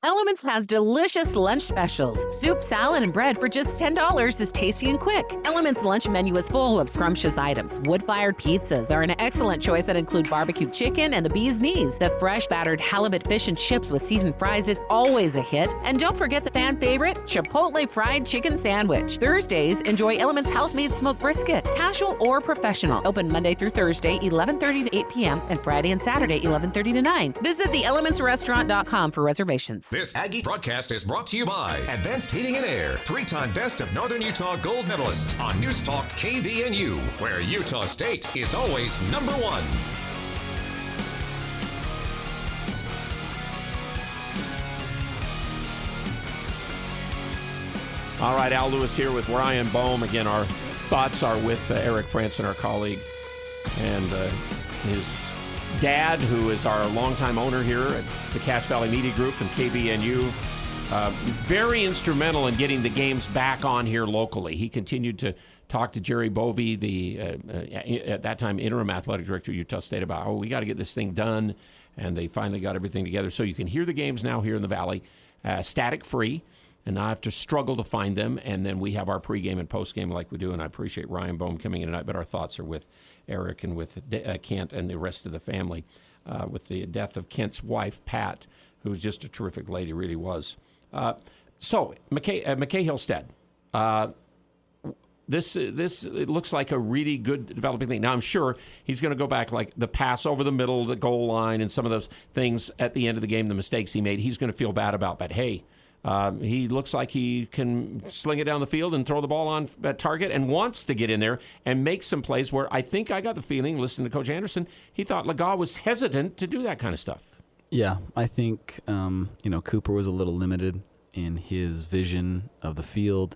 Elements has delicious lunch specials. Soup, salad, and bread for just $10 is tasty and quick. Elements lunch menu is full of scrumptious items. Wood-fired pizzas are an excellent choice that include barbecue chicken and the bee's knees. The fresh battered halibut fish and chips with seasoned fries is always a hit. And don't forget the fan favorite, Chipotle fried chicken sandwich. Thursdays, enjoy Elements house-made smoked brisket, casual or professional. Open Monday through Thursday, 11:30 to 8 p.m. and Friday and Saturday, 11:30 to 9. Visit theelementsrestaurant.com for reservations. This Aggie broadcast is brought to you by Advanced Heating and Air, 3-time Best of Northern Utah gold medalist on News Talk KVNU, where Utah State is always number one. All right, Al Lewis here with Ryan Boehm. Again, our thoughts are with Eric Franson, our colleague, and his dad, who is our longtime owner here at the Cache Valley Media Group and KBNU. Very instrumental in getting the games back on here locally. He continued to talk to Jerry Bovee, the at that time interim athletic director of Utah State, about, we got to get this thing done, and they finally got everything together. So you can hear the games now here in the Valley, static-free, and I have to struggle to find them, and then we have our pregame and postgame like we do, and I appreciate Ryan Boehm coming in tonight, but our thoughts are with Eric and with Kent and the rest of the family, with the death of Kent's wife, Pat, who was just a terrific lady, really was. So, McKay Hillstead, this it looks like a really good developing thing. Now, I'm sure he's going to go back, like the pass over the middle of the goal line and some of those things at the end of the game, the mistakes he made, he's going to feel bad about. But, hey, he looks like he can sling it down the field and throw the ball on at target and wants to get in there and make some plays where I think I got the feeling, listening to Coach Anderson, he thought Legas was hesitant to do that kind of stuff. Yeah, I think, Cooper was a little limited in his vision of the field.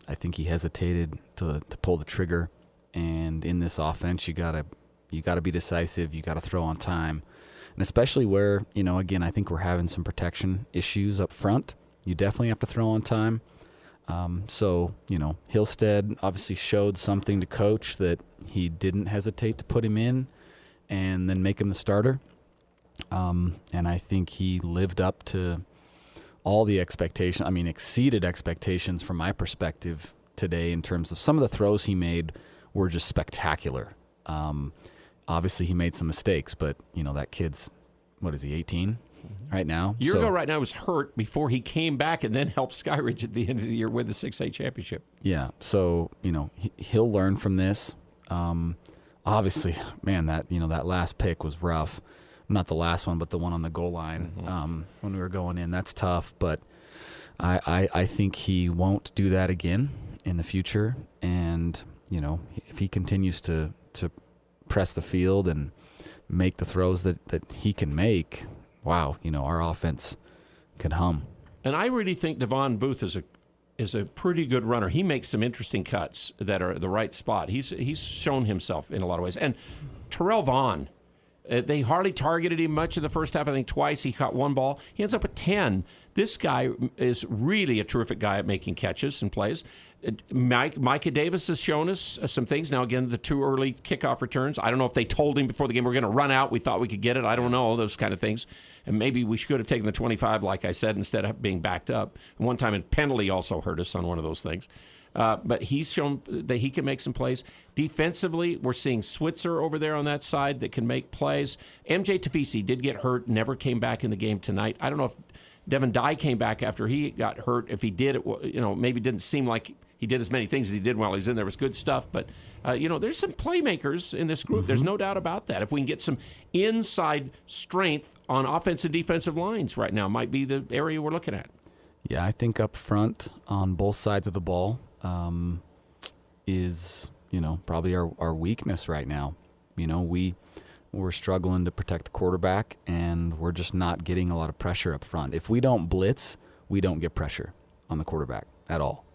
I think he hesitated to pull the trigger. And in this offense, you gotta be decisive. You got to throw on time. And especially where, again, I think we're having some protection issues up front. You definitely have to throw on time. So, Hillstead obviously showed something to Coach that he didn't hesitate to put him in and then make him the starter. And I think he lived up to all the expectations. I mean, exceeded expectations from my perspective today in terms of some of the throws he made were just spectacular. Obviously, he made some mistakes, but, that kid's, what is he, 18 right now? A year ago right now, was hurt before he came back and then helped Skyridge at the end of the year win the 6A championship. Yeah, so, he'll learn from this. Obviously, man, that last pick was rough. Not the last one, but the one on the goal line when we were going in. That's tough, but I think he won't do that again in the future. And, if he continues to press the field and make the throws that he can make, wow, our offense can hum. And I really think Devon Booth is a pretty good runner. He makes some interesting cuts that are the right spot. He's shown himself in a lot of ways. And Terrell Vaughn, they hardly targeted him much in the first half. I think twice he caught one ball. He ends up with 10. This guy is really a terrific guy at making catches and plays. Micah Davis has shown us some things. Now, again, the 2 early kickoff returns. I don't know if they told him before the game we're going to run out. We thought we could get it. I don't know, those kind of things. And maybe we should have taken the 25, like I said, instead of being backed up. And one time, a penalty also hurt us on one of those things. But he's shown that he can make some plays. Defensively, we're seeing Switzer over there on that side that can make plays. MJ Tafisi did get hurt, never came back in the game tonight. I don't know if Devin Dye came back after he got hurt. If he did, maybe didn't seem like he did as many things as he did while he was in there. It was good stuff. But, there's some playmakers in this group. Mm-hmm. There's no doubt about that. If we can get some inside strength on offensive and defensive lines right now, might be the area we're looking at. Yeah, I think up front on both sides of the ball is, probably our weakness right now. We're struggling to protect the quarterback, and we're just not getting a lot of pressure up front. If we don't blitz, we don't get pressure on the quarterback at all.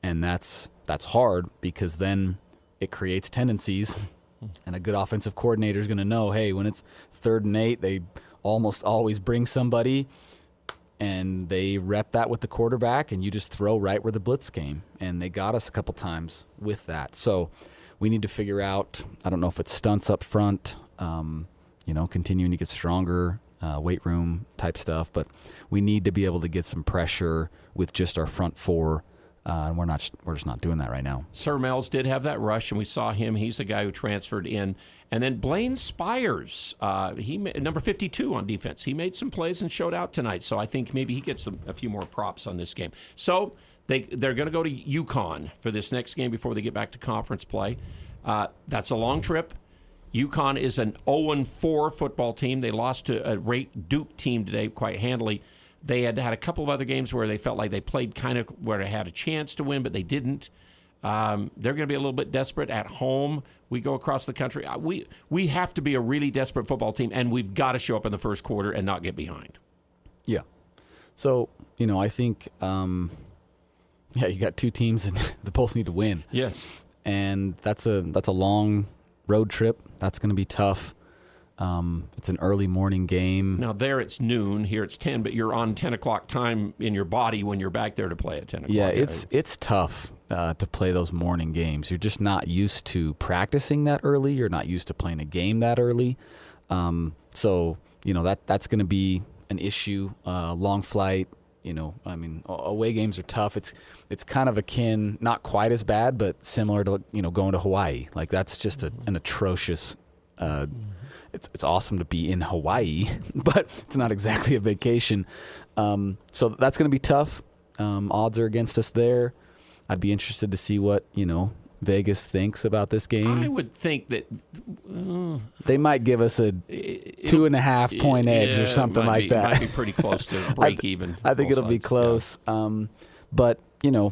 And that's hard because then it creates tendencies, and a good offensive coordinator is going to know, hey, when it's 3rd and 8, they almost always bring somebody and they rep that with the quarterback, and you just throw right where the blitz came. And they got us a couple times with that. So we need to figure out, I don't know if it's stunts up front, continuing to get stronger, weight room type stuff, but we need to be able to get some pressure with just our front 4. And we're just not doing that right now. Sir Mel's did have that rush, and we saw him. He's the guy who transferred in. And then Blaine Spires, number 52 on defense. He made some plays and showed out tonight. So I think maybe he gets a few more props on this game. So they're going to go to UConn for this next game before they get back to conference play. That's a long trip. UConn is an 0-4 football team. They lost to a ranked Duke team today quite handily. They had a couple of other games where they felt like they played kind of where they had a chance to win, but they didn't. They're going to be a little bit desperate at home. We go across the country. We have to be a really desperate football team, and we've got to show up in the first quarter and not get behind. Yeah. So, I think Yeah, you got two teams that both need to win. Yes. And that's a long road trip. That's going to be tough. It's an early morning game. Now there it's noon, here it's 10, but you're on 10 o'clock time in your body when you're back there to play at 10 o'clock. Yeah, it's tough to play those morning games. You're just not used to practicing that early. You're not used to playing a game that early. So, that's going to be an issue. Long flight, away games are tough. It's kind of akin, not quite as bad, but similar to, going to Hawaii. Like that's just an atrocious It's awesome to be in Hawaii, but it's not exactly a vacation. So that's going to be tough. Odds are against us there. I'd be interested to see what, Vegas thinks about this game. I would think that they might give us a 2.5 point edge or something like that. It might be pretty close to break even. I think it'll be close. Yeah. But, you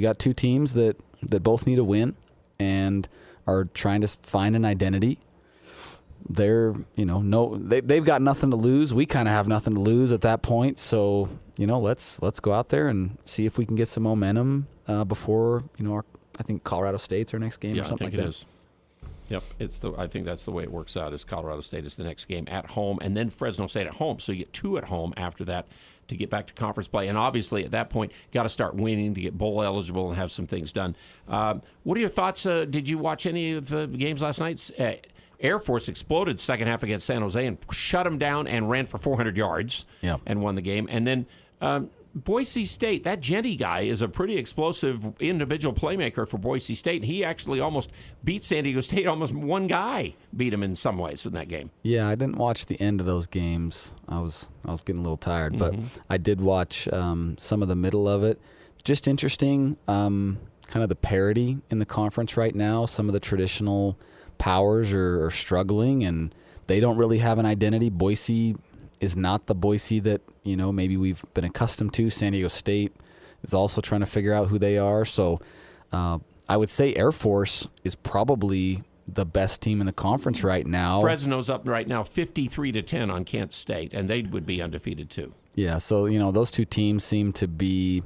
got two teams that both need a win and are trying to find an identity. They're, they've got nothing to lose. We kind of have nothing to lose at that point. So, let's go out there and see if we can get some momentum before, I think Colorado State's our next game or something like that. Yeah, I think it is. Yep, I think that's the way it works out. Is Colorado State is the next game at home, and then Fresno State at home. So you get two at home after that to get back to conference play. And obviously, at that point, got to start winning to get bowl eligible and have some things done. What are your thoughts? Did you watch any of the games last night? Air Force exploded second half against San Jose and shut them down and ran for 400 yards and won the game. And then Boise State, that Genty guy is a pretty explosive individual playmaker for Boise State. He actually almost beat San Diego State. Almost one guy beat him in some ways in that game. Yeah, I didn't watch the end of those games. I was getting a little tired, but I did watch some of the middle of it. Just interesting, kind of the parity in the conference right now. Some of the traditional powers are struggling, and they don't really have an identity. Boise is not the Boise that, maybe we've been accustomed to. San Diego State is also trying to figure out who they are. So I would say Air Force is probably the best team in the conference right now. Fresno's up right now 53-10 on Kent State, and they would be undefeated too. Yeah, so, those two teams seem to be,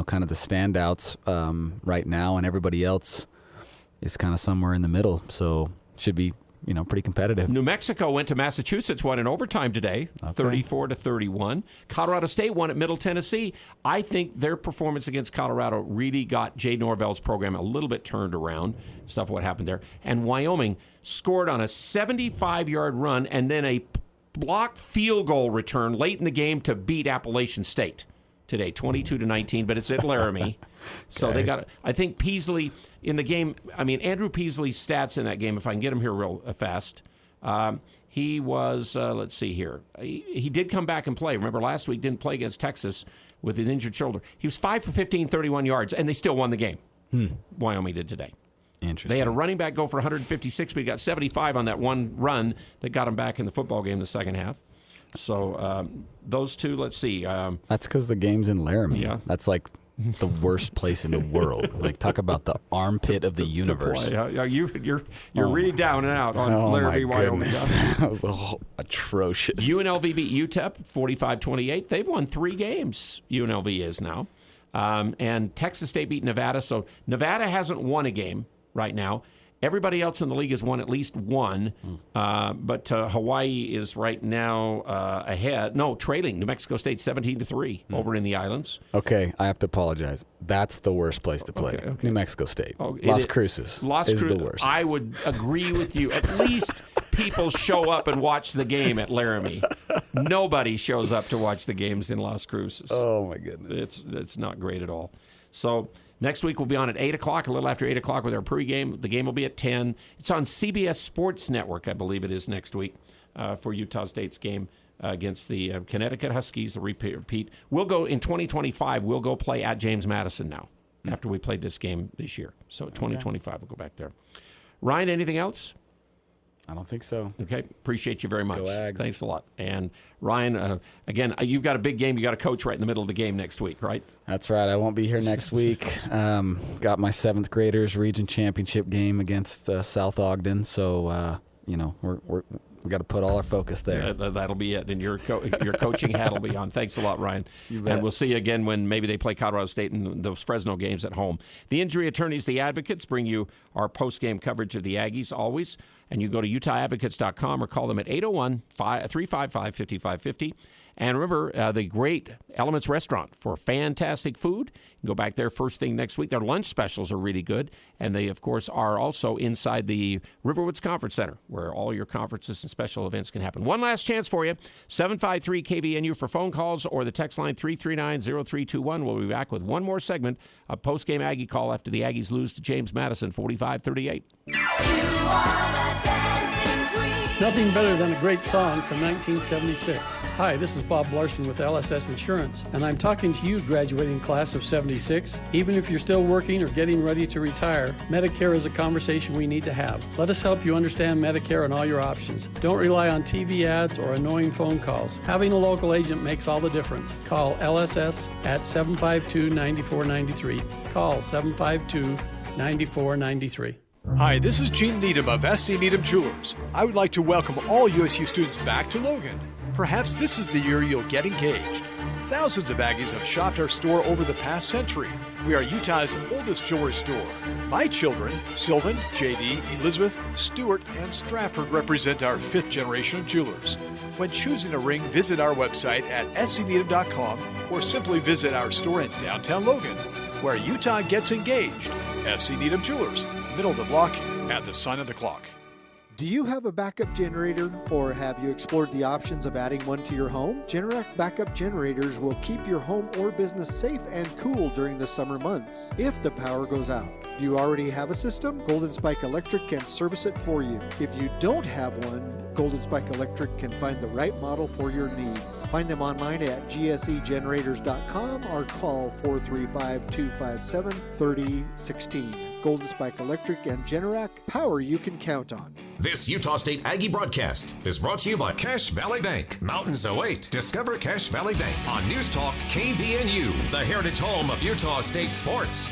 kind of the standouts right now, and everybody else is kind of somewhere in the middle. So should be, pretty competitive. New Mexico went to Massachusetts, won in overtime today, 34-31. Colorado State won at Middle Tennessee. I think their performance against Colorado really got Jay Norvell's program a little bit turned around, stuff what happened there. And Wyoming scored on a 75-yard run and then a blocked field goal return late in the game to beat Appalachian State today, 22-19, but it's at Laramie. So they got, I think Peasley in the game, Andrew Peasley's stats in that game, if I can get him here real fast, he was, let's see here, he did come back and play. Remember last week, didn't play against Texas with an injured shoulder. He was 5 for 15, 31 yards, and they still won the game. Wyoming did today. Interesting. They had a running back go for 156, but he got 75 on that one run that got him back in the football game in the second half. So those two, let's see. That's because the game's in Laramie. Yeah. That's like the worst place in the world. Like, talk about the armpit of the universe. You're really down and out on Laramie, Wyoming. That was atrocious. UNLV beat UTEP 45-28. They've won 3 games, UNLV is now. And Texas State beat Nevada. So Nevada hasn't won a game right now. Everybody else in the league has won at least one, but Hawaii is right now ahead. No, trailing New Mexico State 17-3 over in the islands. Okay, I have to apologize. That's the worst place to play. Okay. New Mexico State. Las Cruces is the worst. I would agree with you. At least people show up and watch the game at Laramie. Nobody shows up to watch the games in Las Cruces. Oh, my goodness. It's not great at all. So next week we'll be on at 8 o'clock, a little after 8 o'clock with our pregame. The game will be at 10. It's on CBS Sports Network, I believe it is, next week for Utah State's game against the Connecticut Huskies, the repeat. We'll go in 2025, we'll go play at James Madison now after we played this game this year. So 2025, we'll go back there. Ryan, anything else? I don't think so. Okay. Appreciate you very much. Go Aggies. Thanks a lot. And Ryan, again, you've got a big game. You got a coach right in the middle of the game next week, right? That's right. I won't be here next week. Got my 7th graders region championship game against South Ogden. So, we're We got to put all our focus there. That'll be it, and your coaching hat will be on. Thanks a lot, Ryan. You bet. And we'll see you again when maybe they play Colorado State in those Fresno games at home. The Injury Attorneys, the Advocates, bring you our post-game coverage of the Aggies always. And you go to UtahAdvocates.com or call them at 801-355-5550. And remember, the great Elements Restaurant for fantastic food. You can go back there first thing next week. Their lunch specials are really good. And they, of course, are also inside the Riverwoods Conference Center, where all your conferences and special events can happen. One last chance for you, 753-KVNU for phone calls or the text line 339-0321. We'll be back with one more segment of post-game Aggie call after the Aggies lose to James Madison 45-38. Nothing better than a great song from 1976. Hi, this is Bob Larson with LSS Insurance, and I'm talking to you, graduating class of 76. Even if you're still working or getting ready to retire, Medicare is a conversation we need to have. Let us help you understand Medicare and all your options. Don't rely on TV ads or annoying phone calls. Having a local agent makes all the difference. Call LSS at 752-9493. Call 752-9493. Hi, this is Gene Needham of SC Needham Jewelers. I would like to welcome all USU students back to Logan. Perhaps this is the year you'll get engaged. Thousands of Aggies have shopped our store over the past century. We are Utah's oldest jewelry store. My children, Sylvan, JD, Elizabeth, Stuart, and Stratford represent our fifth generation of jewelers. When choosing a ring, visit our website at scneedham.com or simply visit our store in downtown Logan, where Utah gets engaged. SC Needham Jewelers, middle of the block at the sign of the clock. Do you have a backup generator, or have you explored the options of adding one to your home? Generac backup generators will keep your home or business safe and cool during the summer months if the power goes out. Do you already have a system? Golden Spike Electric can service it for you. If you don't have one, Golden Spike Electric can find the right model for your needs. Find them online at gsegenerators.com or call 435-257-3016. Golden Spike Electric and Generac, power you can count on. This Utah State Aggie broadcast is brought to you by Cache Valley Bank. Mountains await. Discover Cache Valley Bank on News Talk KVNU, the heritage home of Utah State sports.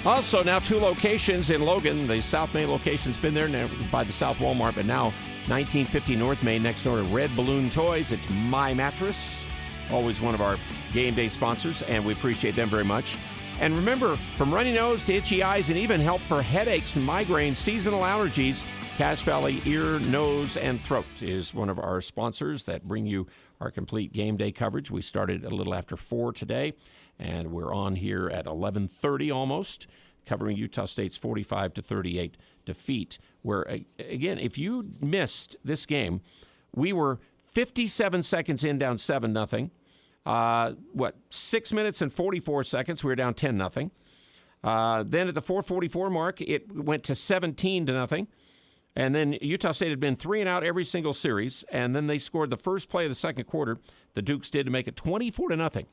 Also, now 2 locations in Logan. The South Main location's been there now by the South Walmart, but now 1950 North Main next door to Red Balloon Toys. It's My Mattress, always one of our game day sponsors, and we appreciate them very much. And remember, from runny nose to itchy eyes and even help for headaches and migraines, seasonal allergies, Cache Valley Ear, Nose, and Throat is one of our sponsors that bring you our complete game day coverage. We started a little after 4 today, and we're on here at 11:30 almost, covering Utah State's 45-38 defeat, where, again, if you missed this game, we were 57 seconds in, down 7-0. 6 minutes and 44 seconds, we were down 10-0. Then at the 4:44 mark, it went to 17-0. And then Utah State had been 3 and out every single series, and then they scored the first play of the second quarter. The Dukes did to make it 24-0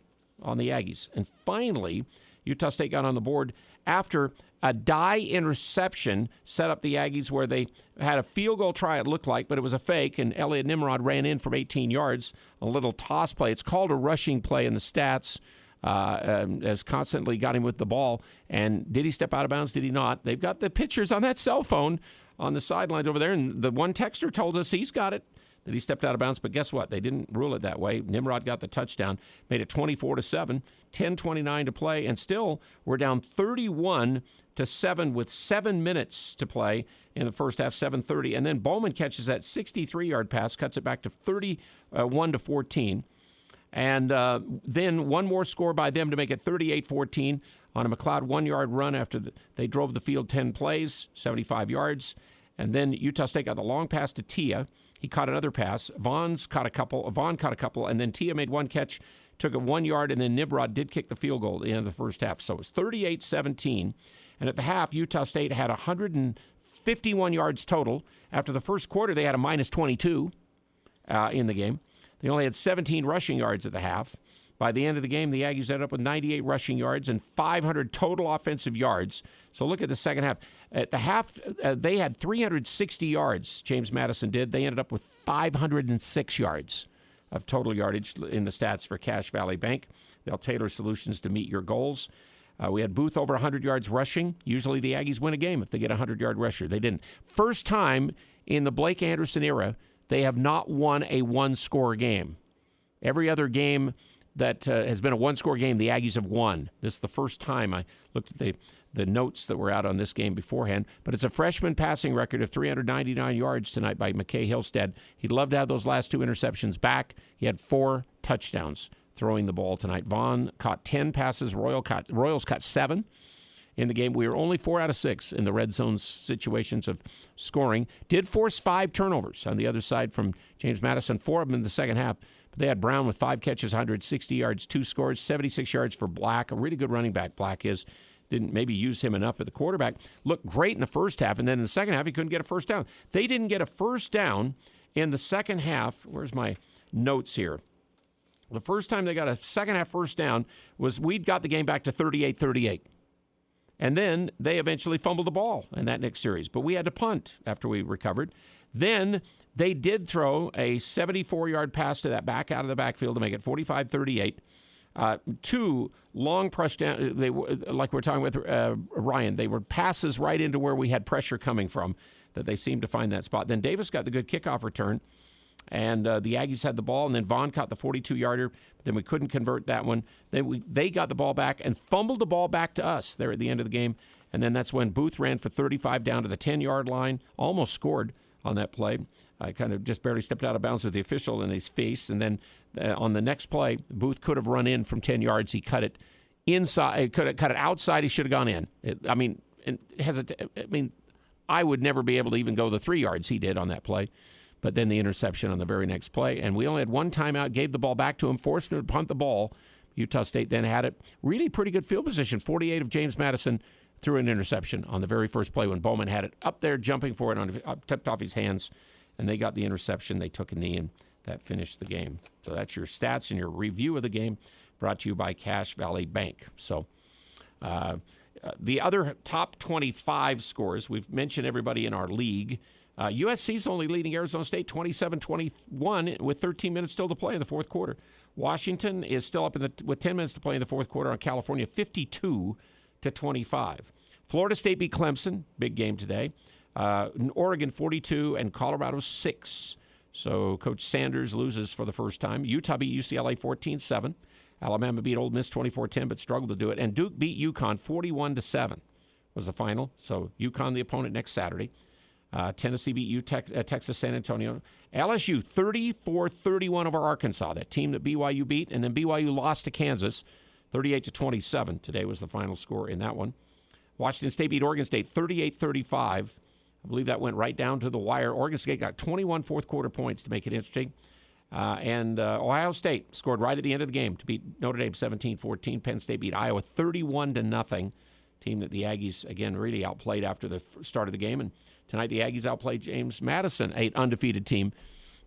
on the Aggies. And finally, Utah State got on the board after a die interception set up the Aggies, where they had a field goal try, it looked like, but it was a fake, and Elliot Nimrod ran in from 18 yards, a little toss play. It's called a rushing play in the stats, as constantly got him with the ball. And did he step out of bounds? Did he not? They've got the pictures on that cell phone on the sidelines over there, and the one texter told us he's got it, that he stepped out of bounds. But guess what? They didn't rule it that way. Nimrod got the touchdown, made it 24-7, 10:29 to play, and still we're down 31-7 with 7 minutes to play in the first half, 7:30. And then Bowman catches that 63-yard pass, cuts it back to 31-14. And then one more score by them to make it 38-14 on a McLeod 1-yard run after they drove the field 10 plays, 75 yards. And then Utah State got the long pass to Tia. He caught another pass. Vaughn caught a couple, and then Tia made one catch, took it 1 yard, and then Nimrod did kick the field goal at the end of the first half. So it was 38-17. And at the half, Utah State had 151 yards total. After the first quarter, they had a minus 22 in the game. They only had 17 rushing yards at the half. By the end of the game, the Aggies ended up with 98 rushing yards and 500 total offensive yards. So look at the second half. At the half, they had 360 yards, James Madison did. They ended up with 506 yards of total yardage in the stats for Cache Valley Bank. They'll tailor solutions to meet your goals. We had Booth over 100 yards rushing. Usually the Aggies win a game if they get a 100-yard rusher. They didn't. First time in the Blake Anderson era they have not won a one-score game. Every other game that has been a one-score game, the Aggies have won. This is the first time. I looked at the notes that were out on this game beforehand. But it's a freshman passing record of 399 yards tonight by McKay Hillstead. He'd love to have those last 2 interceptions back. He had 4 touchdowns throwing the ball tonight. Vaughn caught 10 passes. Royals caught 7 in the game. We were only 4 out of 6 in the red zone situations of scoring. Did force 5 turnovers on the other side from James Madison, 4 of them in the second half. But they had Brown with 5 catches, 160 yards, 2 scores, 76 yards for Black. A really good running back, Black is. Didn't maybe use him enough at the quarterback. Looked great in the first half, and then in the second half, he couldn't get a first down. They didn't get a first down in the second half. Where's my notes here? The first time they got a second half first down was we'd got the game back to 38-38. And then they eventually fumbled the ball in that next series. But we had to punt after we recovered. Then they did throw a 74-yard pass to that back out of the backfield to make it 45-38. 2 long press down. They were, like we're talking with Ryan, they were passes right into where we had pressure coming from that they seemed to find that spot. Then Davis got the good kickoff return, and the Aggies had the ball, and then Vaughn caught the 42-yarder. Then we couldn't convert that one. Then they got the ball back and fumbled the ball back to us there at the end of the game. And then that's when Booth ran for 35 down to the 10-yard line, almost scored on that play. I kind of just barely stepped out of bounds with the official in his face. And then on the next play, Booth could have run in from 10 yards. He cut it inside. Could have cut it outside. He should have gone in. I would never be able to even go the 3 yards he did on that play. But then the interception on the very next play. And we only had 1 timeout, gave the ball back to him, forced him to punt the ball. Utah State then had it. Really pretty good field position. 48 of James Madison threw an interception on the very first play when Bowman had it up there jumping for it, tipped off his hands. And they got the interception. They took a knee, and that finished the game. So that's your stats and your review of the game, brought to you by Cache Valley Bank. So the other top 25 scores, we've mentioned everybody in our league. USC's only leading Arizona State 27-21 with 13 minutes still to play in the fourth quarter. Washington is still up with 10 minutes to play in the fourth quarter on California, 52-25. Florida State beat Clemson, big game today. Oregon 42 and Colorado 6. So Coach Sanders loses for the first time. Utah beat UCLA 14-7. Alabama beat Ole Miss 24-10 but struggled to do it. And Duke beat UConn 41-7 was the final. So UConn the opponent next Saturday. Tennessee beat Texas San Antonio. LSU 34-31 over Arkansas, that team that BYU beat. And then BYU lost to Kansas 38-27. Today was the final score in that one. Washington State beat Oregon State 38-35. I believe that went right down to the wire. Oregon State got 21 fourth-quarter points to make it interesting. And Ohio State scored right at the end of the game to beat Notre Dame 17-14. Penn State beat Iowa 31-0. Team that the Aggies, again, really outplayed after the start of the game. And tonight the Aggies outplayed James Madison, an undefeated team.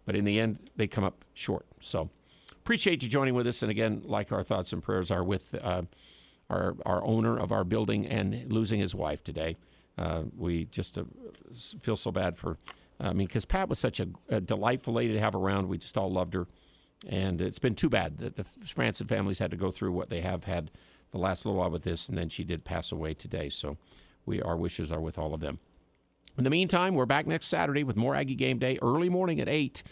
But in the end, they come up short. So appreciate you joining with us. And again, like our thoughts and prayers are with our owner of our building and losing his wife today. We just feel so bad for, because Pat was such a delightful lady to have around. We just all loved her. And it's been too bad that the Franson families had to go through what they have had the last little while with this. And then she did pass away today. So our wishes are with all of them. In the meantime, we're back next Saturday with more Aggie Game Day, early morning at 8.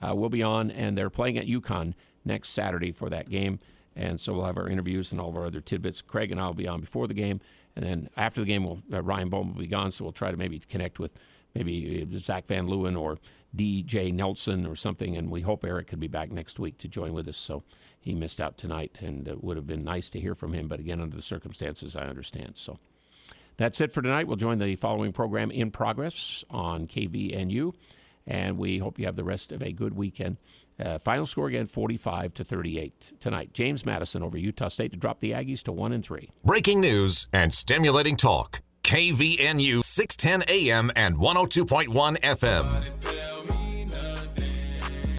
We'll be on, and they're playing at UConn next Saturday for that game. And so we'll have our interviews and all of our other tidbits. Craig and I will be on before the game. And then after the game, Ryan Bowman will be gone, so we'll try to maybe connect with maybe Zach Van Leeuwen or DJ Nelson or something. And we hope Eric could be back next week to join with us. So he missed out tonight, and it would have been nice to hear from him. But again, under the circumstances, I understand. So that's it for tonight. We'll join the following program in progress on KVNU. And we hope you have the rest of a good weekend. Final score again, 45-38 tonight. James Madison over Utah State to drop the Aggies to 1-3. Breaking news and stimulating talk. KVNU 610 AM and 102.1 FM.